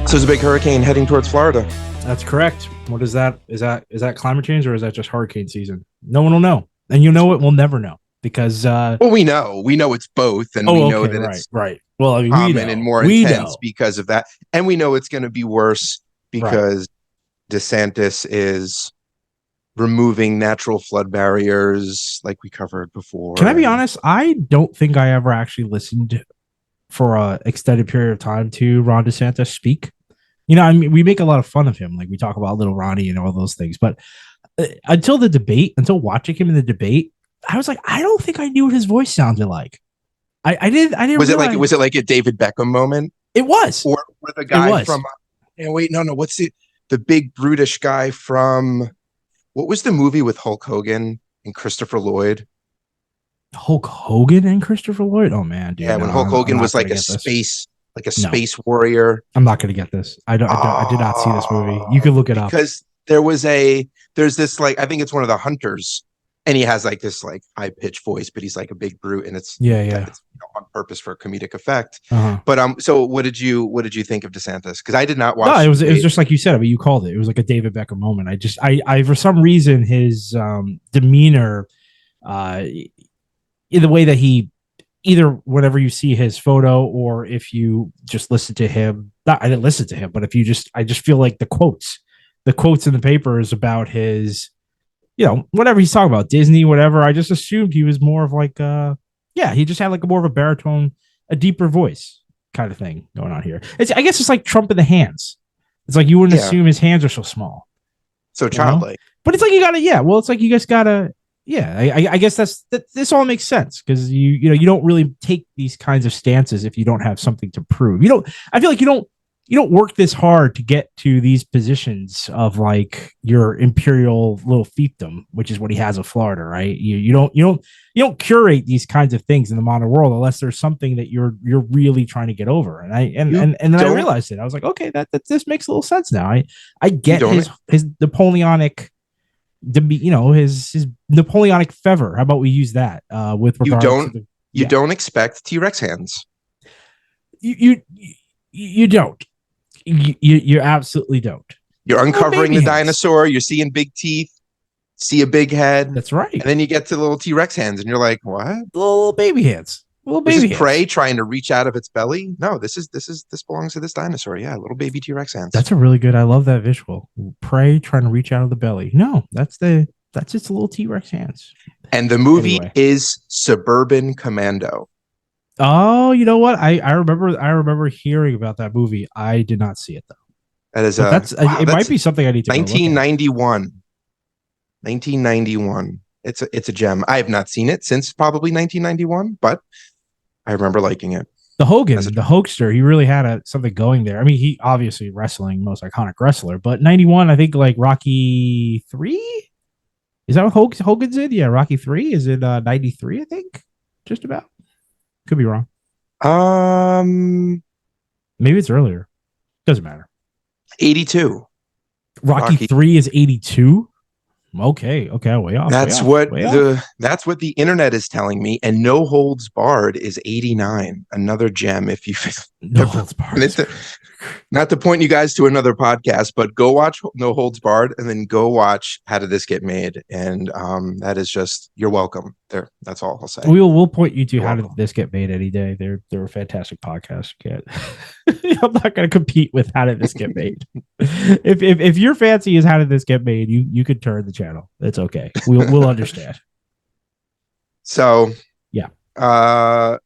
So there's a big hurricane heading towards Florida. That's correct. What is that? Is that climate change or is that just hurricane season? No one will know, and you know it. We'll never know because. Well, we know it's both, and we know that right, it's right. Well, I mean, common and more we intense know. because of that, and we know it's going to be worse because DeSantis is removing natural flood barriers, like we covered before. Can I be honest? I don't think I ever actually listened for an extended period of time to Ron DeSantis speak. You know, I mean, we make a lot of fun of him, like we talk about Little Ronnie and all those things. But until watching him in the debate, I was like, I don't think I knew what his voice sounded like. I didn't. Was it like a David Beckham moment? It was, or the guy from. No. What's the big brutish guy from? What was the movie with Hulk Hogan and Christopher Lloyd? Hulk Hogan and Christopher Lloyd. Oh man, dude! Yeah, when Hulk Hogan was like a space warrior. I'm not going to get this. I did not see this movie. You can look it up because there's this like, I think it's one of the hunters, and he has like this like high pitched voice, but he's like a big brute, and it's on purpose for comedic effect. But so what did you think of DeSantis? Because I did not watch. No, it was just like you said. I mean, you called it. It was like a David Beckham moment. I for some reason his demeanor, in the way that he. Either whenever you see his photo or if you just listen to him, I didn't listen to him, but I just feel like the quotes in the papers about his, whatever he's talking about, Disney, whatever. I just assumed he was more of like, he just had like more of a baritone, a deeper voice kind of thing going on here. I guess it's like Trump in the hands. It's like you wouldn't assume his hands are so small. So childlike. But it's like you gotta, it's like you guys gotta, I guess this all makes sense because you don't really take these kinds of stances if you don't have something to prove. I feel like you don't work this hard to get to these positions of like your imperial little fiefdom, which is what he has of Florida, right? You don't curate these kinds of things in the modern world unless there's something that you're really trying to get over. And then I realized it. I was like, okay, that this makes a little sense now. I get his Napoleonic. His Napoleonic fever. How about we use that with regard to you don't expect T-Rex hands. You don't. You absolutely don't. You're uncovering the dinosaur. You're seeing big teeth. See a big head. That's right. And then you get to the little T-Rex hands, and you're like, what? Little baby hands. This is prey trying to reach out of its belly. No, this belongs to this dinosaur. Yeah, little baby T-Rex hands. That's a really good. I love that visual. Prey trying to reach out of the belly. No, that's just a little T-Rex hands. And the movie is Suburban Commando. Oh, you know what? I remember hearing about that movie. I did not see it though. That is it might be something I need to. 1991. 1991. It's a gem. I have not seen it since probably 1991, but I remember liking it. The Hoaxster, he really had something going there. I mean, he obviously wrestling, most iconic wrestler, but 91, I think like Rocky 3? Is that what Hogan's in? Yeah, Rocky 3 is in 93, I think. Just about. Could be wrong. Maybe it's earlier. Doesn't matter. 82. Rocky 3 is 82? Okay, way off. That's what the internet is telling me. And No Holds Barred is 89. Another gem. If you No Holds Barred. Not to point you guys to another podcast, but go watch No Holds Barred and then go watch How Did This Get Made? And that is just, you're welcome. There, that's all I'll say. We'll point you to How Did This Get Made any day. They're a fantastic podcast. I'm not going to compete with How Did This Get Made. If your fancy is How Did This Get Made, you could turn the channel. It's okay. We'll understand. So yeah.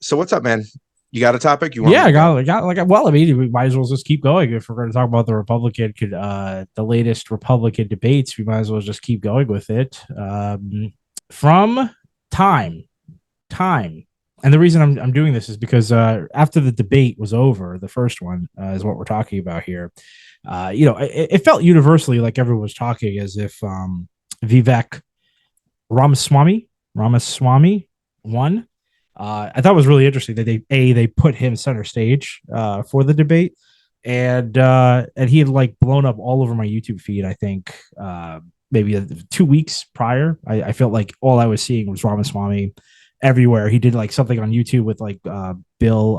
So what's up, man? You got a topic? I got. Well, I mean, we might as well just keep going. If we're going to talk about the latest Republican debates, we might as well just keep going with it. From time, and the reason I'm doing this is because after the debate was over, the first one is what we're talking about here. It felt universally like everyone was talking as if Vivek Ramaswamy won. I thought it was really interesting that they put him center stage for the debate, and he had like blown up all over my YouTube feed. I think maybe 2 weeks prior, I felt like all I was seeing was Ramaswamy everywhere. He did like something on YouTube with like Bill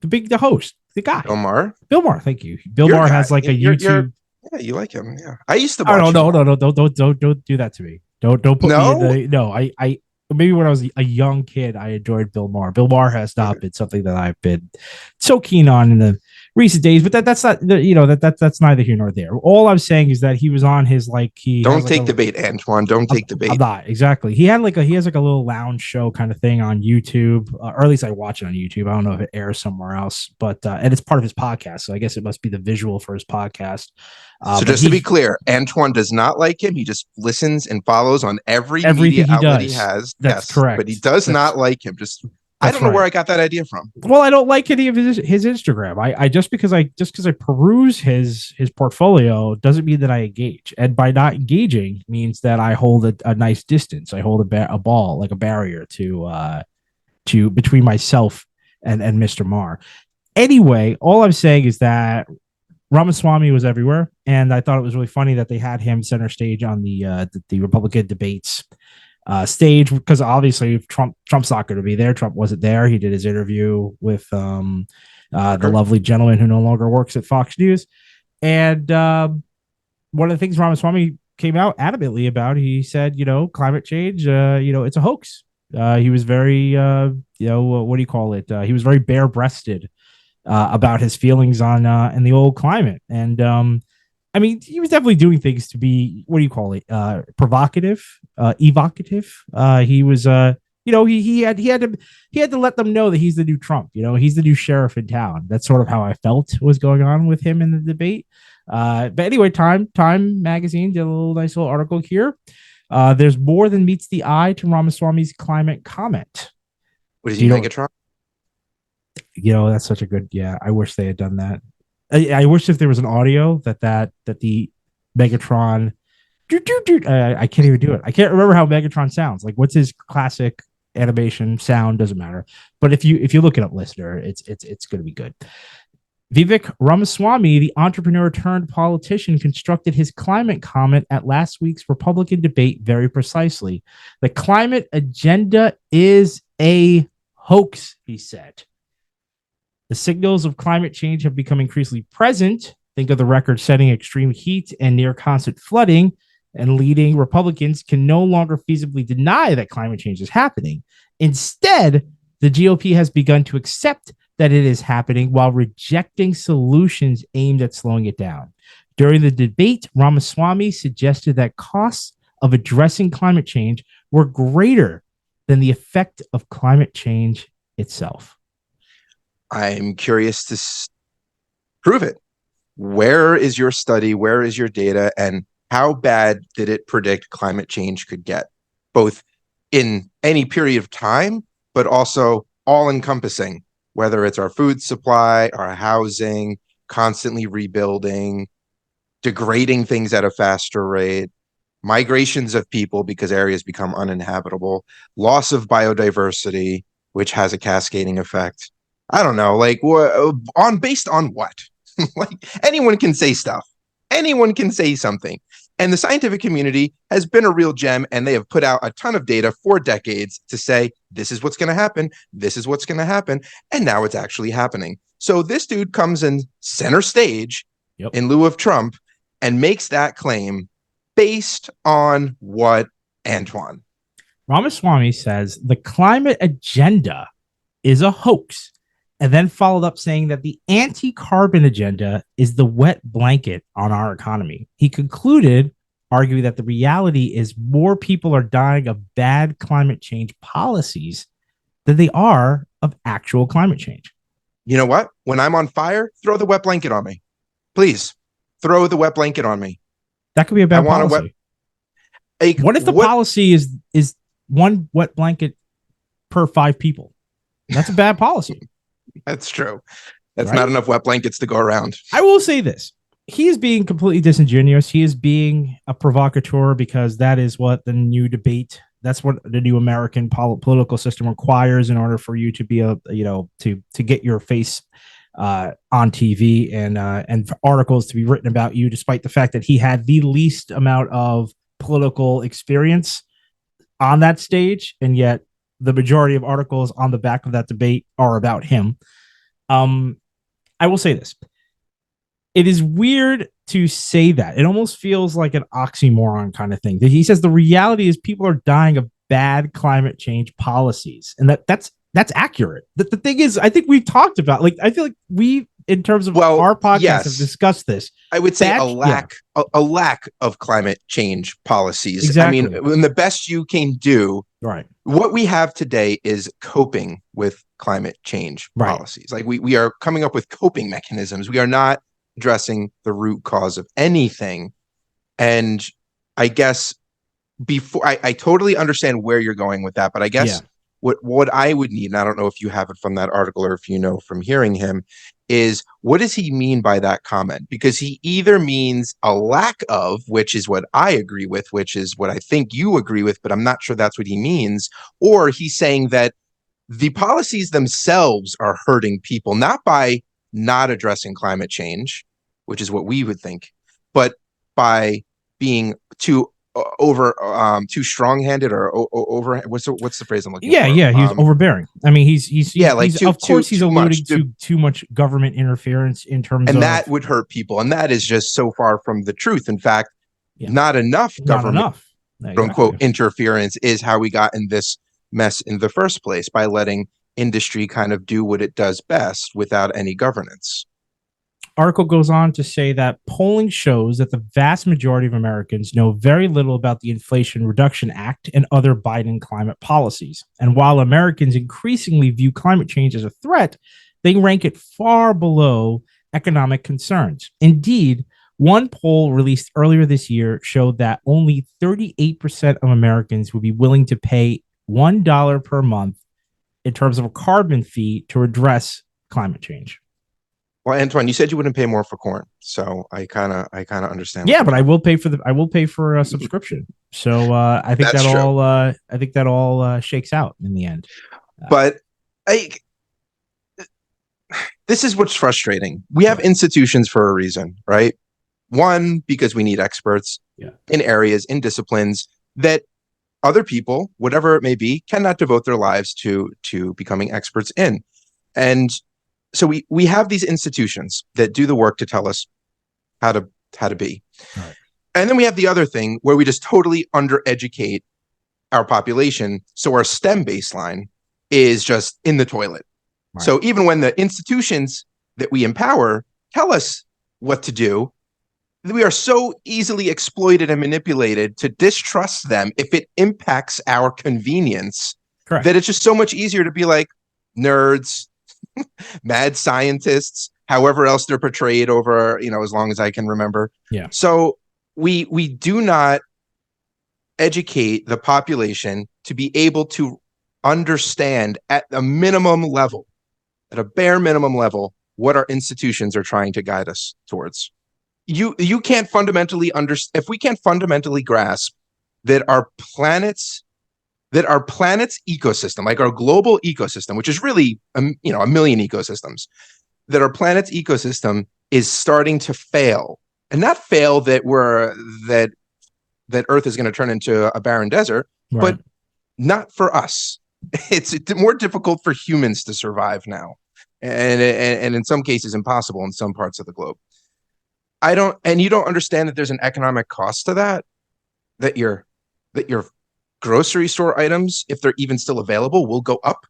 the host, the guy. Bill Maher, thank you. Bill Maher has like a YouTube. Yeah, you like him. Yeah, I used to watch. Oh no, don't do that to me. Don't put me in the no. I maybe when I was a young kid, I enjoyed Bill Maher. Bill Maher has not been something that I've been so keen on in the recent days, but that's not that's neither here nor there. All I'm saying is that he was on his don't take the bait, Antoine. Don't take the bait. I'm not exactly. He has like a little lounge show kind of thing on YouTube, or at least I watch it on YouTube. I don't know if it airs somewhere else, but and it's part of his podcast, so I guess it must be the visual for his podcast. So just to be clear, Antoine does not like him. He just listens and follows on everything media outlet he has. That's correct. But he does not like him. I don't know where I got that idea from. Well, I don't like any of his Instagram. I just because I peruse his portfolio doesn't mean that I engage. And by not engaging means that I hold a nice distance. I hold a ball, like a barrier to between myself and Mr. Maher. Anyway, all I'm saying is that Ramaswamy was everywhere, and I thought it was really funny that they had him center stage on the Republican debates stage, because obviously Trump's not going to be there. Trump wasn't there. He did his interview with the lovely gentleman who no longer works at Fox News, and one of the things Ramaswamy came out adamantly about, he said, climate change, it's a hoax. He was very, what do you call it? He was very bare-breasted about his feelings on in the old climate. And I mean, he was definitely doing things to be, what do you call it? Provocative, evocative. He was he had to let them know that he's the new Trump. He's the new sheriff in town. That's sort of how I felt was going on with him in the debate. But anyway, Time magazine did a nice little article here. There's more than meets the eye to Ramaswamy's climate comment. What is he, Megatron? That's such a good. Yeah, I wish they had done that. I wish if there was an audio that the Megatron. I can't even do it. I can't remember how Megatron sounds. Like, what's his classic animation sound? Doesn't matter. But if you look it up, listener, it's going to be good. Vivek Ramaswamy, the entrepreneur turned politician, constructed his climate comment at last week's Republican debate very precisely. The climate agenda is a hoax, he said. The signals of climate change have become increasingly present. Think of the record-setting extreme heat and near-constant flooding, and leading Republicans can no longer feasibly deny that climate change is happening. Instead, the GOP has begun to accept that it is happening while rejecting solutions aimed at slowing it down. During the debate, Ramaswamy suggested that costs of addressing climate change were greater than the effect of climate change itself. I'm curious to prove it. Where is your study? Where is your data? And how bad did it predict climate change could get? Both in any period of time, but also all-encompassing, whether it's our food supply, our housing, constantly rebuilding, degrading things at a faster rate, migrations of people because areas become uninhabitable, loss of biodiversity, which has a cascading effect. I don't know, based on what? Like, anyone can say stuff. Anyone can say something. And the scientific community has been a real gem, and they have put out a ton of data for decades to say, this is what's going to happen. This is what's going to happen. And now it's actually happening. So this dude comes in center stage in lieu of Trump and makes that claim based on what, Antoine? Ramaswamy says the climate agenda is a hoax, and then followed up saying that the anti-carbon agenda is the wet blanket on our economy. He concluded, arguing that the reality is more people are dying of bad climate change policies than they are of actual climate change. You know what? When I'm on fire, throw the wet blanket on me. Please, throw the wet blanket on me. That could be a bad policy. What if the policy is one wet blanket per 5 people? That's a bad policy. That's true. That's not enough wet blankets to go around. I will say this. He is being completely disingenuous. He is being a provocateur, because that is what the new debate, that's what the new American political system requires in order for you to be to get your face on TV and for articles to be written about you, despite the fact that he had the least amount of political experience on that stage, and yet the majority of articles on the back of that debate are about him. I will say this. It is weird to say that. It almost feels like an oxymoron kind of thing. He says the reality is people are dying of bad climate change policies. And that's accurate. The thing is, I think we've talked about, like, I feel like we, in terms of our podcast, have discussed this. I would say a lack of climate change policies. Exactly. I mean, when the best you can do, right? What we have today is coping with climate change policies. Like we are coming up with coping mechanisms. We are not addressing the root cause of anything. And I guess before I totally understand where you're going with that, but I guess what I would need, and I don't know if you have it from that article or if you know from hearing him, is what does he mean by that comment? Because he either means a lack of, which is what I agree with, which is what I think you agree with, but I'm not sure that's what he means, or he's saying that the policies themselves are hurting people, not by not addressing climate change, which is what we would think, but by being too strong-handed or over. What's the phrase I'm looking for? Yeah, he's overbearing. I mean, he's of course he's alluding to too much government interference in terms of, and that would hurt people, and that is just so far from the truth. In fact, not enough government, quote unquote, interference is how we got in this mess in the first place, by letting industry kind of do what it does best without any governance. Article goes on to say that polling shows that the vast majority of Americans know very little about the Inflation Reduction Act and other Biden climate policies. And while Americans increasingly view climate change as a threat, they rank it far below economic concerns. Indeed, one poll released earlier this year showed that only 38% of Americans would be willing to pay $1 per month in terms of a carbon fee to address climate change. Well, Antoine, you said you wouldn't pay more for corn, so I kind of understand. Yeah, but I will pay for a subscription. So I think that all shakes out in the end. But this is what's frustrating. We have institutions for a reason, right? One, because we need experts in areas, in disciplines that other people, whatever it may be, cannot devote their lives to becoming experts in. And so we have these institutions that do the work to tell us how to be. Right. And then we have the other thing where we just totally undereducate our population. So our STEM baseline is just in the toilet. Right. So even when the institutions that we empower tell us what to do, we are so easily exploited and manipulated to distrust them if it impacts our convenience. Correct. That it's just so much easier to be like nerds, mad scientists, however else they're portrayed over, as long as I can remember. Yeah. So we do not educate the population to be able to understand at a minimum level, at a bare minimum level, what our institutions are trying to guide us towards. You can't fundamentally understand, if we can't fundamentally grasp that our planet's ecosystem, like our global ecosystem, which is really a million ecosystems, that our planet's ecosystem is starting to fail, and not fail that Earth is going to turn into a barren desert, right. But not for us. It's more difficult for humans to survive now, and in some cases impossible in some parts of the globe. You don't understand that there's an economic cost to that your grocery store items, if they're even still available, will go up.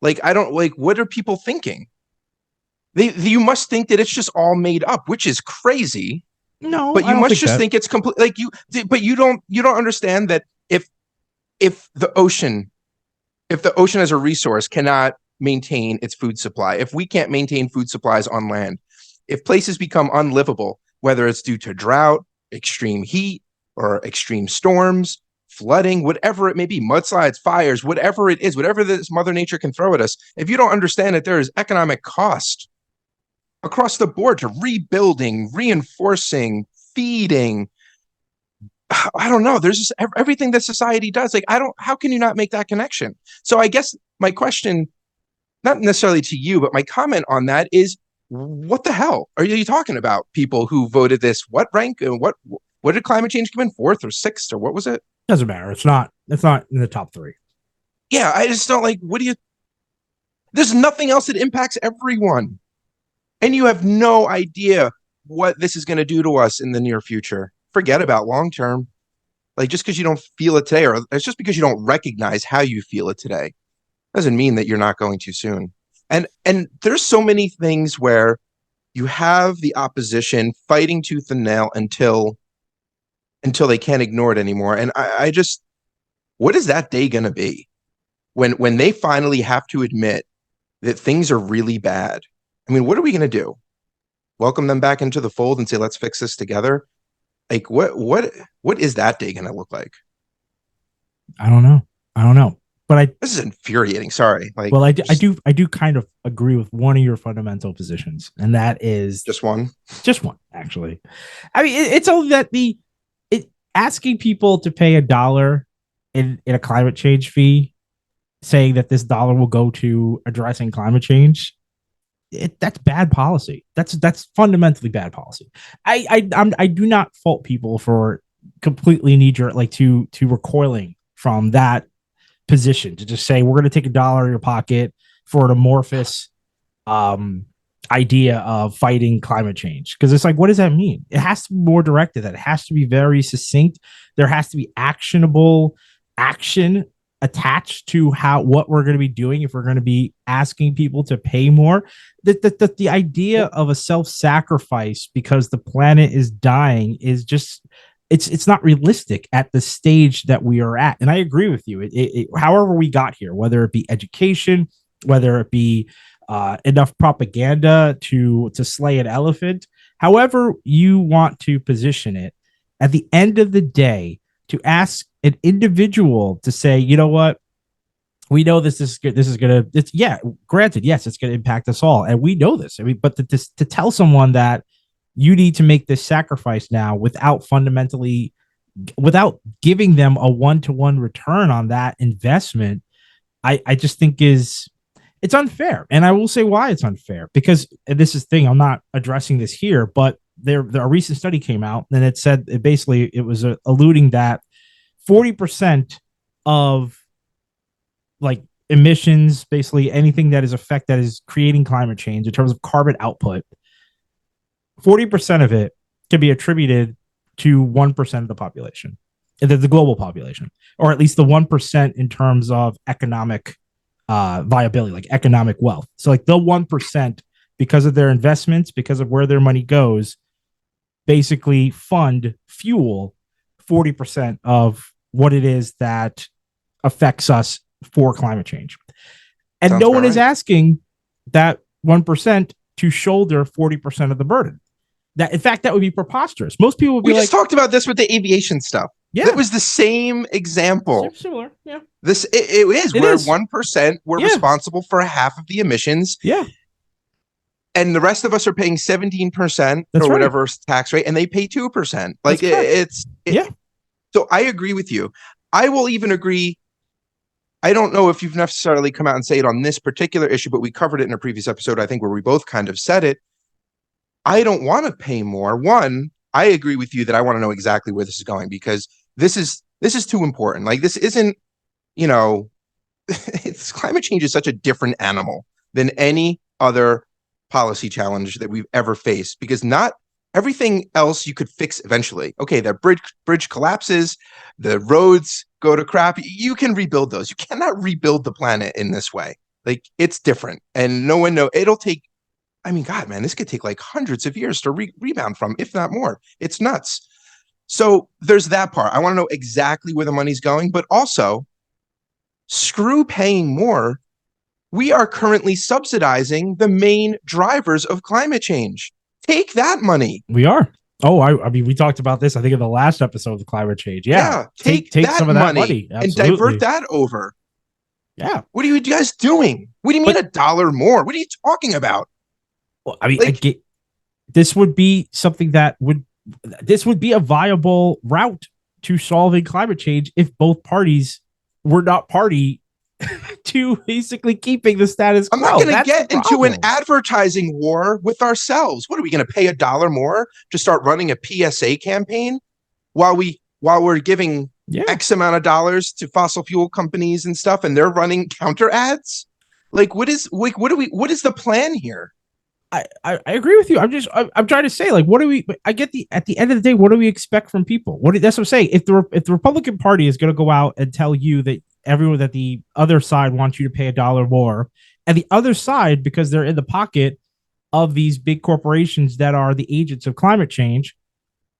What are people thinking? You must think that it's just all made up, which is crazy. No, but you must just think it's complete. But you don't understand that if the ocean as a resource cannot maintain its food supply, if we can't maintain food supplies on land, if places become unlivable, whether it's due to drought, extreme heat, or extreme storms, flooding, whatever it may be, mudslides, fires, whatever it is, whatever this Mother Nature can throw at us, if you don't understand that there is economic cost across the board to rebuilding, reinforcing, feeding, I don't know, there's just everything that society does. How can you not make that connection? So I guess my question, not necessarily to you, but my comment on that is, what the hell are you talking about? People who voted this, what rank and what did climate change come in, 4th or 6th, or what was it? Doesn't matter. It's not in the top 3. Yeah, I just don't there's nothing else that impacts everyone. And you have no idea what this is going to do to us in the near future. Forget about long term. Like, just because you don't feel it today, or it's just because you don't recognize how you feel it today, doesn't mean that you're not going too soon. And there's so many things where you have the opposition fighting tooth and nail until they can't ignore it anymore. And I just, what is that day going to be when they finally have to admit that things are really bad? I mean, what are we going to do? Welcome them back into the fold and say, let's fix this together? Like, what is that day going to look like? I don't know. But this is infuriating. Sorry. Like, well, I do kind of agree with one of your fundamental positions, and that is just one, actually. I mean, it's only that asking people to pay $1 in a climate change fee, saying that this dollar will go to addressing climate change, that's bad policy. That's fundamentally bad policy. I do not fault people for completely knee-jerk, like to recoiling from that position, to just say we're going to take $1 in your pocket for an amorphous idea of fighting climate change. Because it's like, what does that mean? It has to be more directed. That it has to be very succinct. There has to be actionable action attached to what we're going to be doing if we're going to be asking people to pay more. The idea of a self-sacrifice because the planet is dying is just, it's not realistic at the stage that we are at. And I agree with you. However we got here, whether it be education, whether it be enough propaganda to slay an elephant, however you want to position it, at the end of the day, to ask an individual to say, you know what, we know this is good. This is gonna. Granted, yes, it's gonna impact us all, and we know this. I mean, but to tell someone that you need to make this sacrifice now without giving them a 1-to-1 return on that investment, I just think it's unfair. And I will say why it's unfair, because, and this is the thing, I'm not addressing this here, but a recent study came out and it said it was alluding that 40% of like emissions, basically anything that is creating climate change in terms of carbon output, 40% of it can be attributed to 1% of the population, the global population, or at least the 1% in terms of economic viability, like economic wealth. So like the 1%, because of their investments, because of where their money goes, basically fuel 40% of what it is that affects us for climate change. And sounds no one is asking that 1% to shoulder 40% of the burden. That, in fact, that would be preposterous. Most people would be we just talked about this with the aviation stuff. Yeah, it was the same example. Similar, yeah. It is where 1% were responsible for half of the emissions. Yeah. And the rest of us are paying 17% or whatever tax rate, and they pay 2%. Like So I agree with you. I will even agree. I don't know if you've necessarily come out and say it on this particular issue, but we covered it in a previous episode, I think, where we both kind of said it. I don't want to pay more. One, I agree with you that I want to know exactly where this is going, because this is too important. Like, this isn't, it's climate change is such a different animal than any other policy challenge that we've ever faced, because not everything else you could fix eventually. Okay, the bridge collapses, the roads go to crap. You can rebuild those. You cannot rebuild the planet in this way. Like, it's different, and no one knows. It'll take, I mean, God, man, this could take like hundreds of years to rebound from, if not more. It's nuts. So there's that part. I want to know exactly where the money's going, but also screw paying more. We are currently subsidizing the main drivers of climate change. Take that money. We are. Oh, I mean, we talked about this, I think, in the last episode of the climate change. Yeah. Take some of that money and divert that over. Yeah. What are you guys doing? What do you mean $1 more? What are you talking about? Well, I mean, this would be something this would be a viable route to solving climate change if both parties were not party to basically keeping the status quo. I'm not going to get into an advertising war with ourselves. What are we going to pay $1 more to start running a PSA campaign while we're giving X amount of dollars to fossil fuel companies and stuff, and they're running counter ads? Like, what is the plan here? I agree with you. I'm trying to say, like, what do we? I get at the end of the day, what do we expect from people? That's what I'm saying. If the Republican Party is going to go out and tell you that that the other side wants you to pay $1 more, and the other side, because they're in the pocket of these big corporations that are the agents of climate change,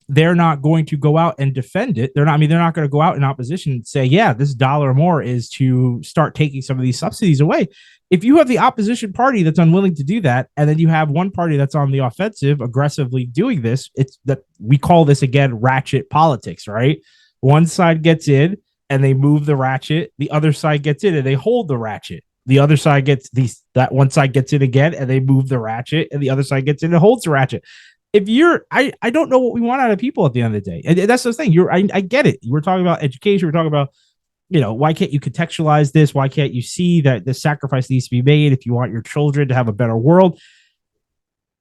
they're not going to go out and defend it. They're not going to go out in opposition and say, yeah, this $1 more is to start taking some of these subsidies away. If you have the opposition party that's unwilling to do that, and then you have one party that's on the offensive, aggressively doing this, it's that we call this, again, ratchet politics, right? One side gets in and they move the ratchet. The other side gets in and they hold the ratchet. The other side that one side gets in again and they move the ratchet, and the other side gets in and holds the ratchet. If I don't know what we want out of people at the end of the day. And that's the thing. I get it. We're talking about education. We're talking about, why can't you contextualize this? Why can't you see that the sacrifice needs to be made if you want your children to have a better world?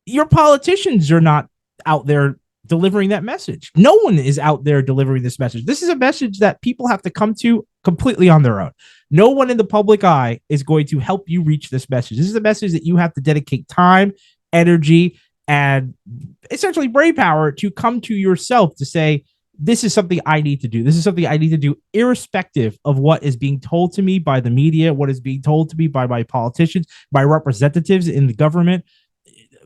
Your politicians are not out there delivering that message. No one is out there delivering this message. This is a message that people have to come to completely on their own. No one in the public eye is going to help you reach this message. This is a message that you have to dedicate time, energy, and essentially brain power to come to yourself to say, this is something I need to do. This is something I need to do, irrespective of what is being told to me by the media, what is being told to me by my politicians, by representatives in the government,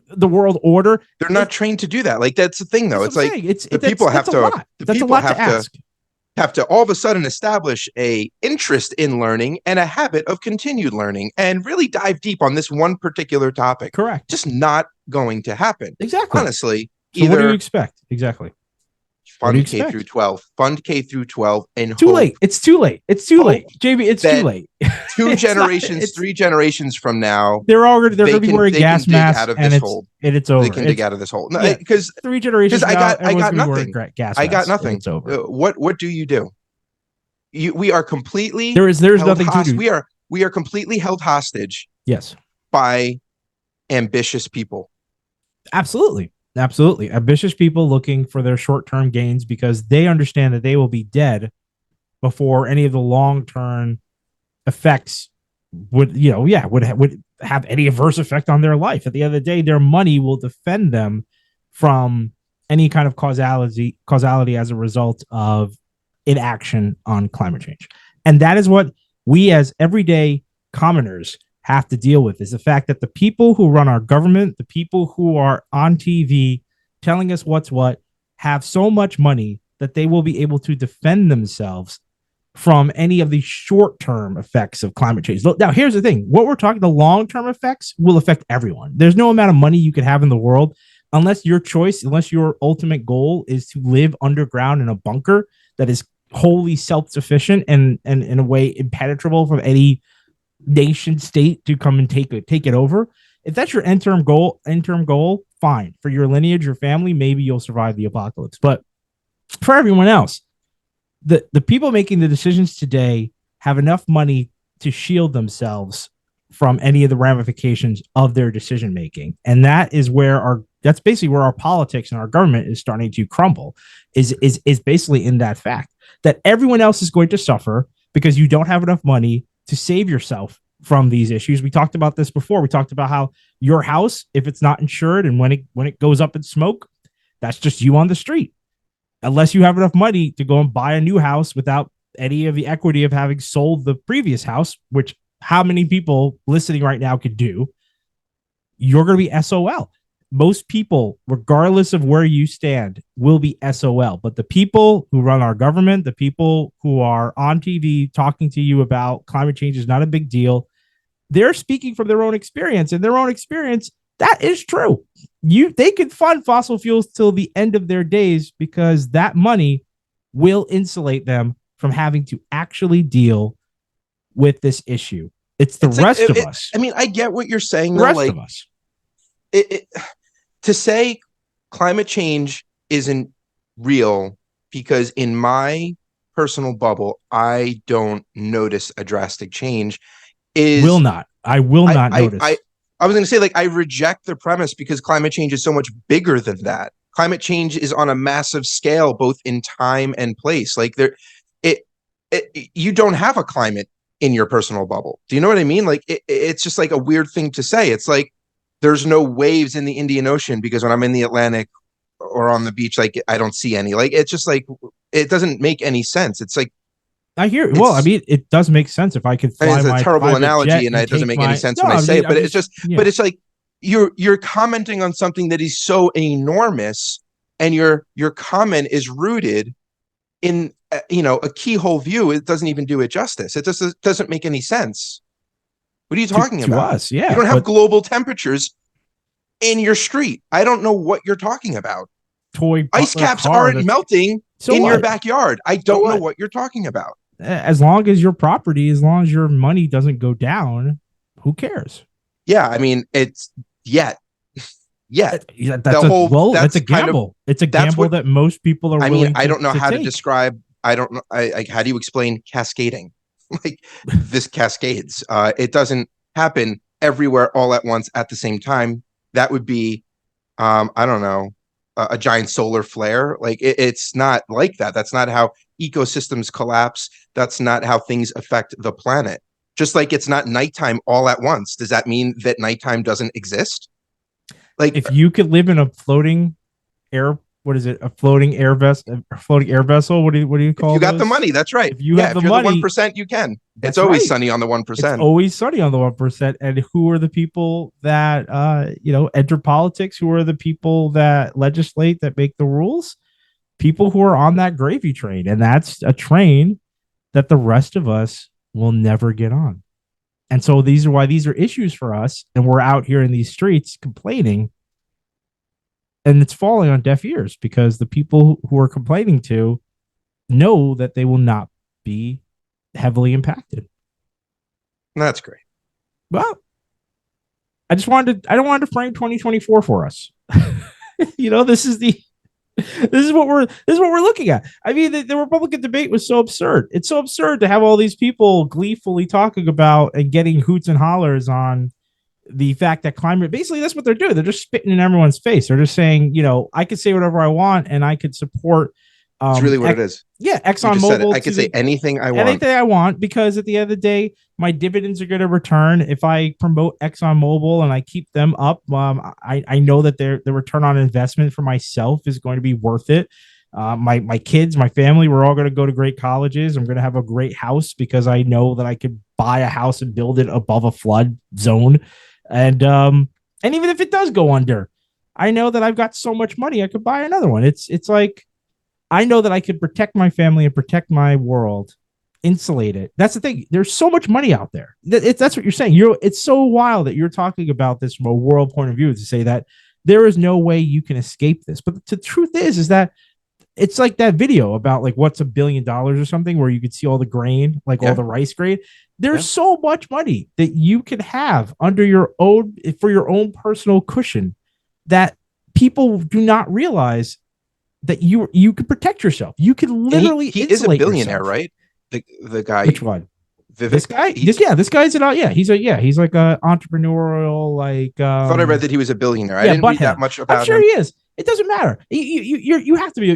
the world order. They're not trained to do that. Like, that's the thing, though. It's like the people have to. The people have to all of a sudden establish a interest in learning and a habit of continued learning and really dive deep on this one particular topic. Correct. Just not going to happen. Exactly. Honestly. So what do you expect? Exactly. Fund K through 12. Fund K through 12 and too late. It's too late. It's too late. JB, it's too late. 2 generations, 3 generations from now, they're going to be wearing gas masks out of this hole. It's over. They can dig out of this hole. Because 3 generations I got nothing. I got nothing. It's over. What do you do? We are completely there's nothing to do. We are completely held hostage. Yes. By ambitious people. Absolutely. Ambitious people looking for their short-term gains because they understand that they will be dead before any of the long-term effects would have any adverse effect on their life. At the end of the day, their money will defend them from any kind of causality as a result of inaction on climate change. And that is what we as everyday commoners have to deal with, is the fact that the people who run our government, the people who are on TV telling us what's what, have so much money that they will be able to defend themselves from any of the short-term effects of climate change. Now, here's the thing. What we're talking, the long-term effects will affect everyone. There's no amount of money you could have in the world unless your ultimate goal is to live underground in a bunker that is wholly self-sufficient and in a way impenetrable from any nation state to come and take it over. If that's your interim goal, fine. For your lineage, your family, maybe you'll survive the apocalypse. But for everyone else, the people making the decisions today have enough money to shield themselves from any of the ramifications of their decision making. And that's basically where our politics and our government is starting to crumble, is basically in that fact that everyone else is going to suffer because you don't have enough money to save yourself from these issues. We talked about this before. We talked about how your house, if it's not insured and when it goes up in smoke, that's just you on the street. Unless you have enough money to go and buy a new house without any of the equity of having sold the previous house, which how many people listening right now could do, you're going to be SOL. Most people, regardless of where you stand, will be SOL. But the people who run our government, the people who are on TV talking to you about climate change is not a big deal, they're speaking from their own experience. And their own experience, that is true. They could fund fossil fuels till the end of their days because that money will insulate them from having to actually deal with this issue. It's the rest of us. I mean, I get what you're saying. The rest of us. To say climate change isn't real because in my personal bubble, I don't notice a drastic change I will not notice. I was going to say, I reject the premise because climate change is so much bigger than that. Climate change is on a massive scale, both in time and place. You don't have a climate in your personal bubble. Do you know what I mean? It's just like a weird thing to say. It's like, there's no waves in the Indian Ocean because when I'm in the Atlantic or on the beach, like I don't see any. Like it's just like it doesn't make any sense. It's like I hear. Well, I mean, it does make sense if I could fly it's a my terrible private analogy, jet and it doesn't make my, any sense no, when I say it. But it's just, yeah. but it's like you're commenting on something that is so enormous, and your comment is rooted in a keyhole view. It doesn't even do it justice. It just doesn't make any sense. What are you talking about? To us, yeah. You don't have global temperatures in your street. I don't know what you're talking about. Ice caps aren't melting in your backyard. I don't know what you're talking about. As long as your property, as long as your money doesn't go down, who cares? Yeah, I mean, it's yet. That's a gamble. It's a gamble that most people are willing to I don't know how take. to describe. I don't know. How do you explain cascading? Like this cascades. It doesn't happen everywhere all at once at the same time. That would be, I don't know, a giant solar flare. Like it's not like that. That's not how ecosystems collapse. That's not how things affect the planet. Just like it's not nighttime all at once. Does that mean that nighttime doesn't exist? Like if you could live in a floating air, what is it? A floating air vessel? Floating air vessel? What do you call it? You got the money. That's right. If you have the money, 1%, you can. It's always sunny on the 1%. It's always sunny on the 1%. And who are the people that enter politics? Who are the people that legislate, that make the rules? People who are on that gravy train, and that's a train that the rest of us will never get on. And so these are issues for us, and we're out here in these streets complaining, and it's falling on deaf ears because the people who are complaining to know that they will not be heavily impacted. That's great. Well, I don't want to frame 2024 for us. This is what we're looking at. I mean, the Republican debate was so absurd. It's so absurd to have all these people gleefully talking about and getting hoots and hollers on the fact that climate, basically that's what they're doing. They're just spitting in everyone's face. They're just saying, I could say whatever I want and I could support. It's really what it is. Yeah, ExxonMobil. I could say anything I want. Anything I want, because at the end of the day, my dividends are going to return if I promote ExxonMobil and I keep them up. I know that the return on investment for myself is going to be worth it. My kids, my family, we're all going to go to great colleges. I'm going to have a great house because I know that I could buy a house and build it above a flood zone. And even if it does go under, I know that I've got so much money I could buy another one. It's like, I know that I could protect my family and protect my world, insulate it. That's the thing. There's so much money out there. That's what you're saying. It's so wild that you're talking about this from a world point of view to say that there is no way you can escape this. But the truth is that it's like that video about like what's $1 billion or something, where you could see all the grain, like all the rice grain. There's so much money that you can have under your own, for your own personal cushion, that people do not realize that you can protect yourself. You can literally he is a billionaire, yourself. Right? The guy. Which one? Vivek, this guy? This guy's he's like a entrepreneurial, like. I thought I read that he was a billionaire. I didn't read that much about him. I'm sure he is. It doesn't matter. You have to be.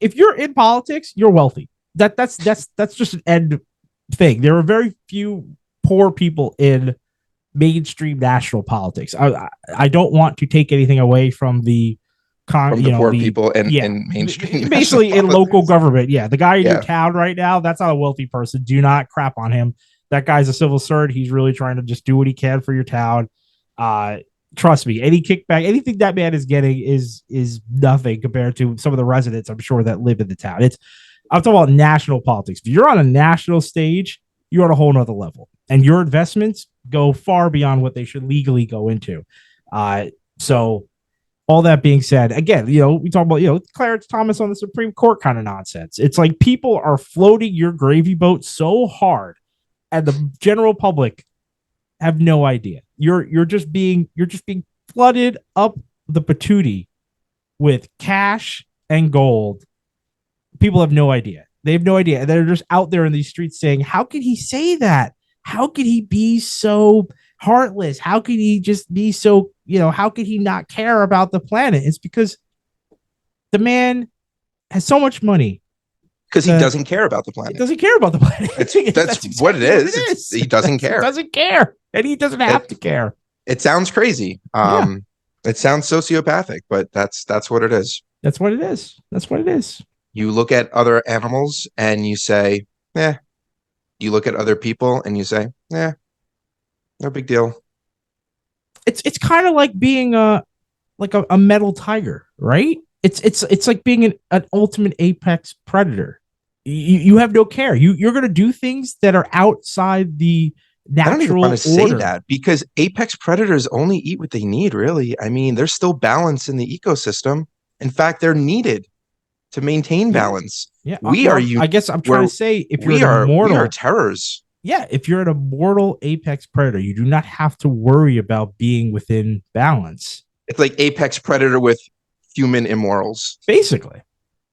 If you're in politics, you're wealthy. That's just an end thing. There are very few poor people in mainstream national politics. I don't want to take anything away from the poor people and mainstream, basically in local government. Yeah, the guy in your town right now, that's not a wealthy person. Do not crap on him. That guy's a civil servant. He's really trying to just do what he can for your town. Trust me, any kickback, anything that man is getting is nothing compared to some of the residents, I'm sure, that live in the town. I'm talking about national politics. If you're on a national stage, you're on a whole nother level, and your investments go far beyond what they should legally go into. So all that being said, again, we talk about, Clarence Thomas on the Supreme Court kind of nonsense. It's like people are floating your gravy boat so hard, and the general public have no idea. You're just being flooded up the patootie with cash and gold. People have no idea. They have no idea. They're just out there in these streets saying, how could he say that? How could he be so heartless? How could he just be so, how could he not care about the planet? It's because the man has so much money. Because he doesn't care about the planet. He doesn't care about the planet. That's exactly what it is. He doesn't care. He doesn't care. And he doesn't have to care. It sounds crazy. It sounds sociopathic, but that's what it is. That's what it is. That's what it is. You look at other animals and you say, "Eh." You look at other people and you say, "Yeah, no big deal." It's kind of like being a metal tiger, right? It's like being an ultimate apex predator. You have no care. You're going to do things that are outside the natural. I don't even want to say that, because apex predators only eat what they need, really. I mean, there's still balance in the ecosystem. In fact, they're needed to maintain balance. Yeah, I guess I'm trying to say, if you're an immortal, we are terrors. Yeah, if you're an immortal apex predator, you do not have to worry about being within balance. It's like apex predator with human immorals. Basically.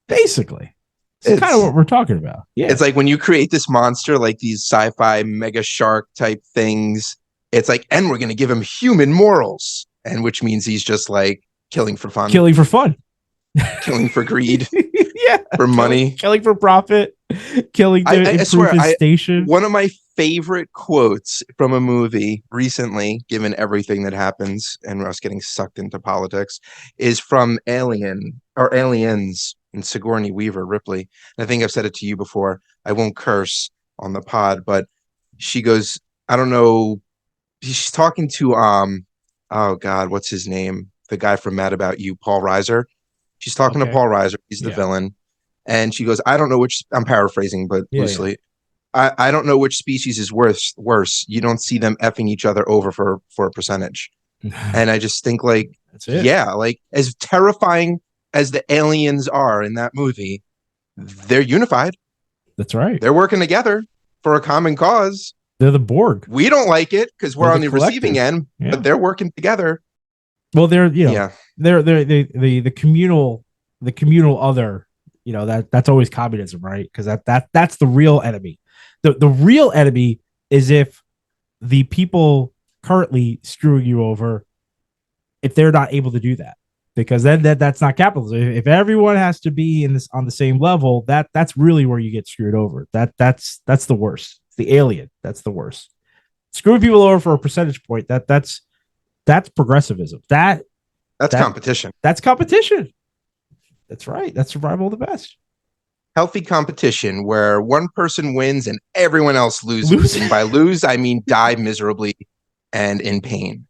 It's kind of what we're talking about. Yeah. It's like when you create this monster, like these sci-fi mega shark type things, it's like, and we're going to give him human morals, and which means he's just like killing for fun. Killing for greed. Yeah. For money. Killing for profit. Killing to improve his station. One of my favorite quotes from a movie recently, given everything that happens and us getting sucked into politics, is from Aliens and Sigourney Weaver, Ripley. And I think I've said it to you before. I won't curse on the pod, but she goes, I don't know. She's talking to, oh God, what's his name? The guy from Mad About You, Paul Reiser. She's talking to Paul Reiser. He's the villain. And she goes, I don't know which, I'm paraphrasing, but loosely. Yeah. I don't know which species is worse. You don't see them effing each other over for a percentage. And I just think, like, that's it. Yeah, like, as terrifying as the aliens are in that movie, they're unified. That's right. They're working together for a common cause. They're the Borg. We don't like it because we're on the receiving end, but they're working together. Well, they're they're the communal other. That's always communism, right? Because that's the real enemy. The real enemy is if the people currently screwing you over, if they're not able to do that, because then that's not capitalism. If everyone has to be on the same level, that's really where you get screwed over. That's the worst. The alien, that's the worst. Screwing people over for a percentage point, that's progressivism. That's competition. That's competition. That's right. That's survival of the best. Healthy competition where one person wins and everyone else loses. And by lose, I mean die miserably and in pain.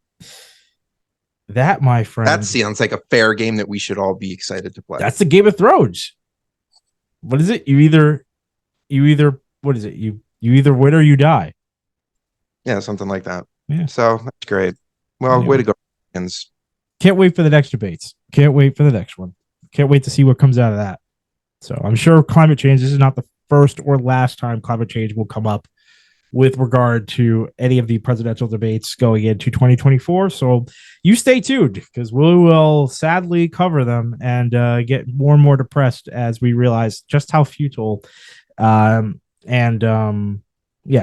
That, my friend. That sounds like a fair game that we should all be excited to play. That's the Game of Thrones. What is it? You either what is it? You either win or you die. Yeah, something like that. Yeah. So that's great. Well, way to go. Can't wait for the next debates. Can't wait for the next one. Can't wait to see what comes out of that. So I'm sure climate change, this is not the first or last time climate change will come up with regard to any of the presidential debates going into 2024. So you stay tuned, because we will sadly cover them and get more and more depressed as we realize just how futile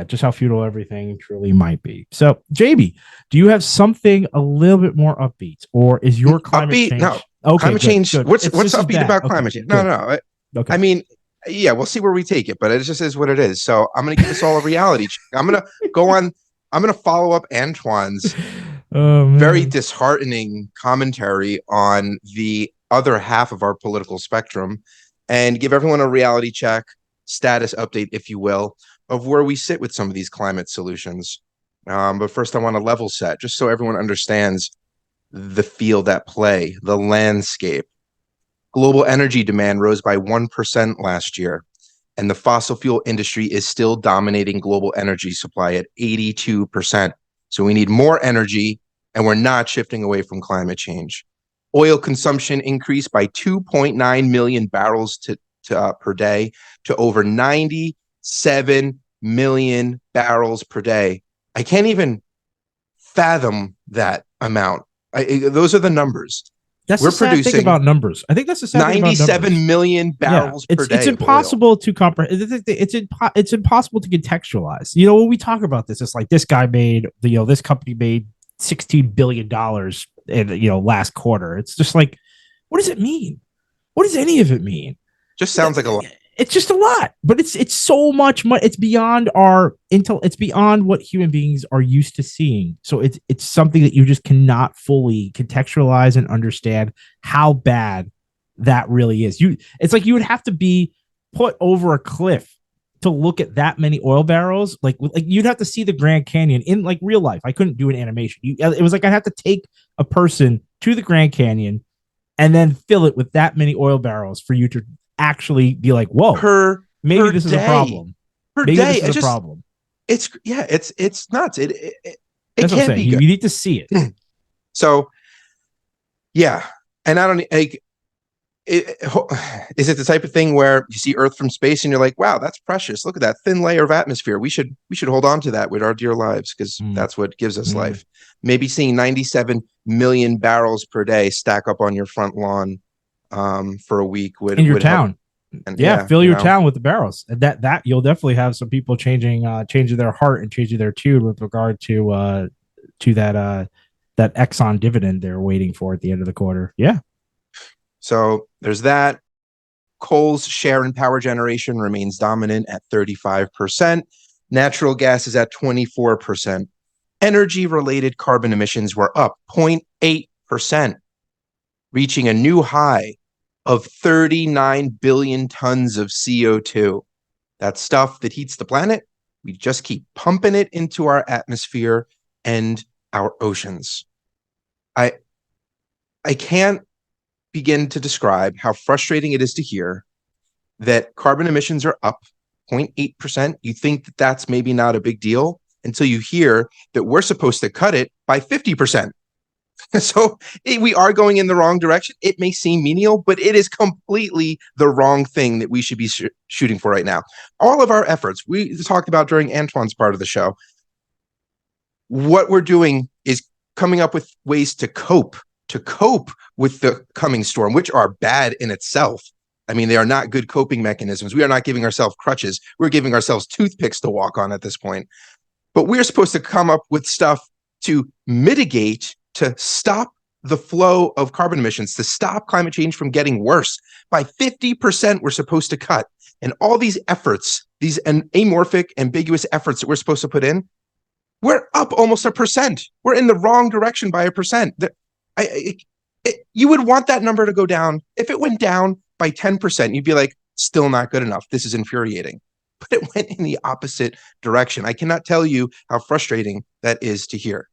just how futile everything truly might be. So, JB, do you have something a little bit more upbeat, or is your climate change? No. Okay, climate change. Good. What's upbeat about climate change? No. Okay. I mean, yeah, we'll see where we take it, but it just is what it is. So I'm going to give us all a reality check. I'm going to go on. I'm going to follow up Antoine's very disheartening commentary on the other half of our political spectrum and give everyone a reality check, status update, if you will, of where we sit with some of these climate solutions. But first, I want to level set, just so everyone understands the field at play, the landscape. Global energy demand rose by 1% last year, and the fossil fuel industry is still dominating global energy supply at 82%. So we need more energy, and we're not shifting away from climate change. Oil consumption increased by 2.9 million barrels per day to over 97 million barrels per day. I can't even fathom that amount. Those are the numbers. We're producing thing about numbers. I think that's the 97 million barrels per day. It's impossible to comprehend. It's impossible to contextualize. When we talk about this, it's like this guy made this company made $16 billion in last quarter. It's just like, what does it mean? What does any of it mean? Just sounds like a lot. It's just a lot, but it's so much money. It's beyond our intel. It's beyond what human beings are used to seeing. So it's something that you just cannot fully contextualize and understand how bad that really is. It's like you would have to be put over a cliff to look at that many oil barrels. Like you'd have to see the Grand Canyon in like real life. I couldn't do an animation. It was like I'd have to take a person to the Grand Canyon and then fill it with that many oil barrels for you to actually be like, whoa, maybe this is a problem. Maybe this is a problem. It's nuts. It That's can't be good. You need to see it. So, yeah, and I don't like. Is it the type of thing where you see Earth from space and you're like, wow, that's precious. Look at that thin layer of atmosphere. We should hold on to that with our dear lives because that's what gives us life. Maybe seeing 97 million barrels per day stack up on your front lawn for a week would in your town. And, fill your town with the barrels. And that you'll definitely have some people changing their heart and changing their tune with regard to that Exxon dividend they're waiting for at the end of the quarter. Yeah. So there's that. Coal's share in power generation remains dominant at 35%. Natural gas is at 24%. Energy-related carbon emissions were up 0.8%, reaching a new high of 39 billion tons of CO2. That stuff that heats the planet, we just keep pumping it into our atmosphere and our oceans. I can't begin to describe how frustrating it is to hear that carbon emissions are up 0.8%. You think that that's maybe not a big deal until you hear that we're supposed to cut it by 50%. So we are going in the wrong direction. It may seem menial, but it is completely the wrong thing that we should be shooting for right now. All of our efforts, we talked about during Antoine's part of the show, what we're doing is coming up with ways to cope with the coming storm, which are bad in itself. I mean, they are not good coping mechanisms. We are not giving ourselves crutches. We're giving ourselves toothpicks to walk on at this point. But we're supposed to come up with stuff to mitigate, to stop the flow of carbon emissions, to stop climate change from getting worse. By 50%, we're supposed to cut. And all these efforts, these amorphic, ambiguous efforts that we're supposed to put in, we're up almost 1%. We're in the wrong direction by 1%. You would want that number to go down. If it went down by 10%, you'd be like, still not good enough. This is infuriating. But it went in the opposite direction. I cannot tell you how frustrating that is to hear.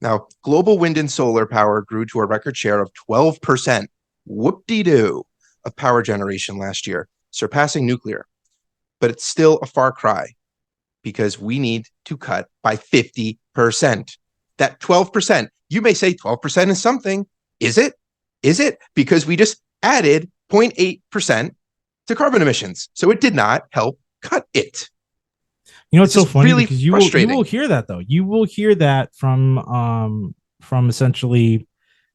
Now, global wind and solar power grew to a record share of 12%, whoop-de-doo, of power generation last year, surpassing nuclear. But it's still a far cry because we need to cut by 50%. That 12%, you may say 12% is something. Is it? Is it? Because we just added 0.8% to carbon emissions. So it did not help cut it. You know, it's so funny really because you will hear that though. You will hear that from essentially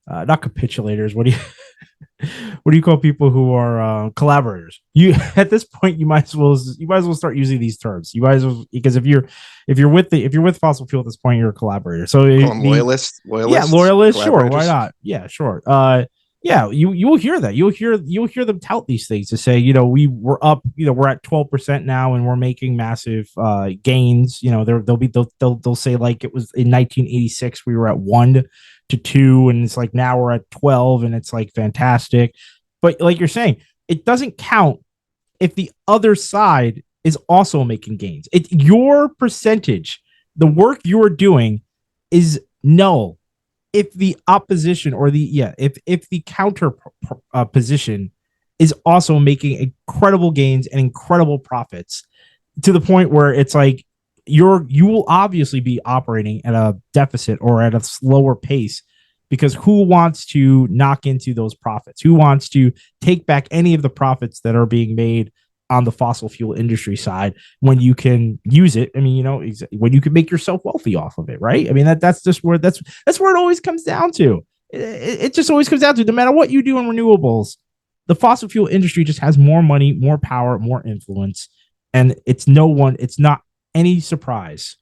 not capitulators. What do you call people who are collaborators? You at this point you might as well start using these terms. You might as well, because if you're with fossil fuel at this point, you're a collaborator. So loyalist, yeah, loyalist. Sure, why not? Yeah, sure. Yeah, you will hear that. You'll hear them tout these things to say, we're up, we're at 12% now and we're making massive gains. They'll say like it was in 1986 we were at 1 to 2 and it's like now we're at 12 and it's like fantastic. But like you're saying, it doesn't count if the other side is also making gains. It's your percentage, the work you're doing is null if the opposition or if the counter position is also making incredible gains and incredible profits to the point where it's like you will obviously be operating at a deficit or at a slower pace, because who wants to knock into those profits? Who wants to take back any of the profits that are being made on the fossil fuel industry side when you can use it? I mean, when you can make yourself wealthy off of it, right? I mean, that's just where that's where it always comes down to. It just always comes down to, no matter what you do in renewables, the fossil fuel industry just has more money, more power, more influence, and it's not any surprise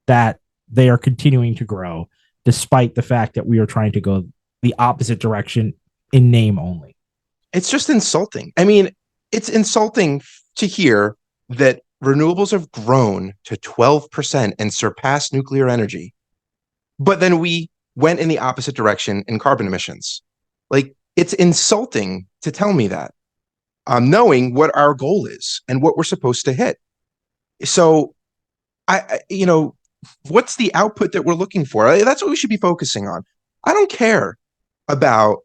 that they are continuing to grow, despite the fact that we are trying to go the opposite direction in name only. It's just insulting. I mean, it's insulting to hear that renewables have grown to 12% and surpassed nuclear energy. But then we went in the opposite direction in carbon emissions. Like, it's insulting to tell me that, knowing what our goal is and what we're supposed to hit. So, what's the output that we're looking for? That's what we should be focusing on. I don't care about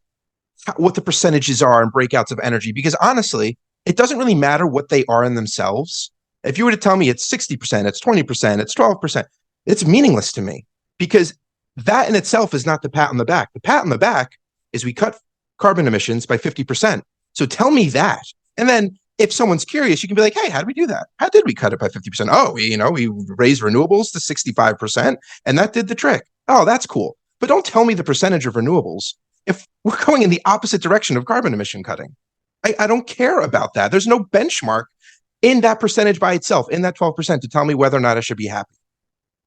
what the percentages are and breakouts of energy, because honestly, it doesn't really matter what they are in themselves. If you were to tell me it's 60%, it's 20%, it's 12%, it's meaningless to me, because that in itself is not the pat on the back. The pat on the back is we cut carbon emissions by 50%. So tell me that. And then if someone's curious, you can be like, hey, how did we do that? How did we cut it by 50%? Oh, we raised renewables to 65%, and that did the trick. Oh, that's cool. But don't tell me the percentage of renewables if we're going in the opposite direction of carbon emission cutting. I don't care about that. There's no benchmark in that percentage by itself, in that 12%, to tell me whether or not I should be happy.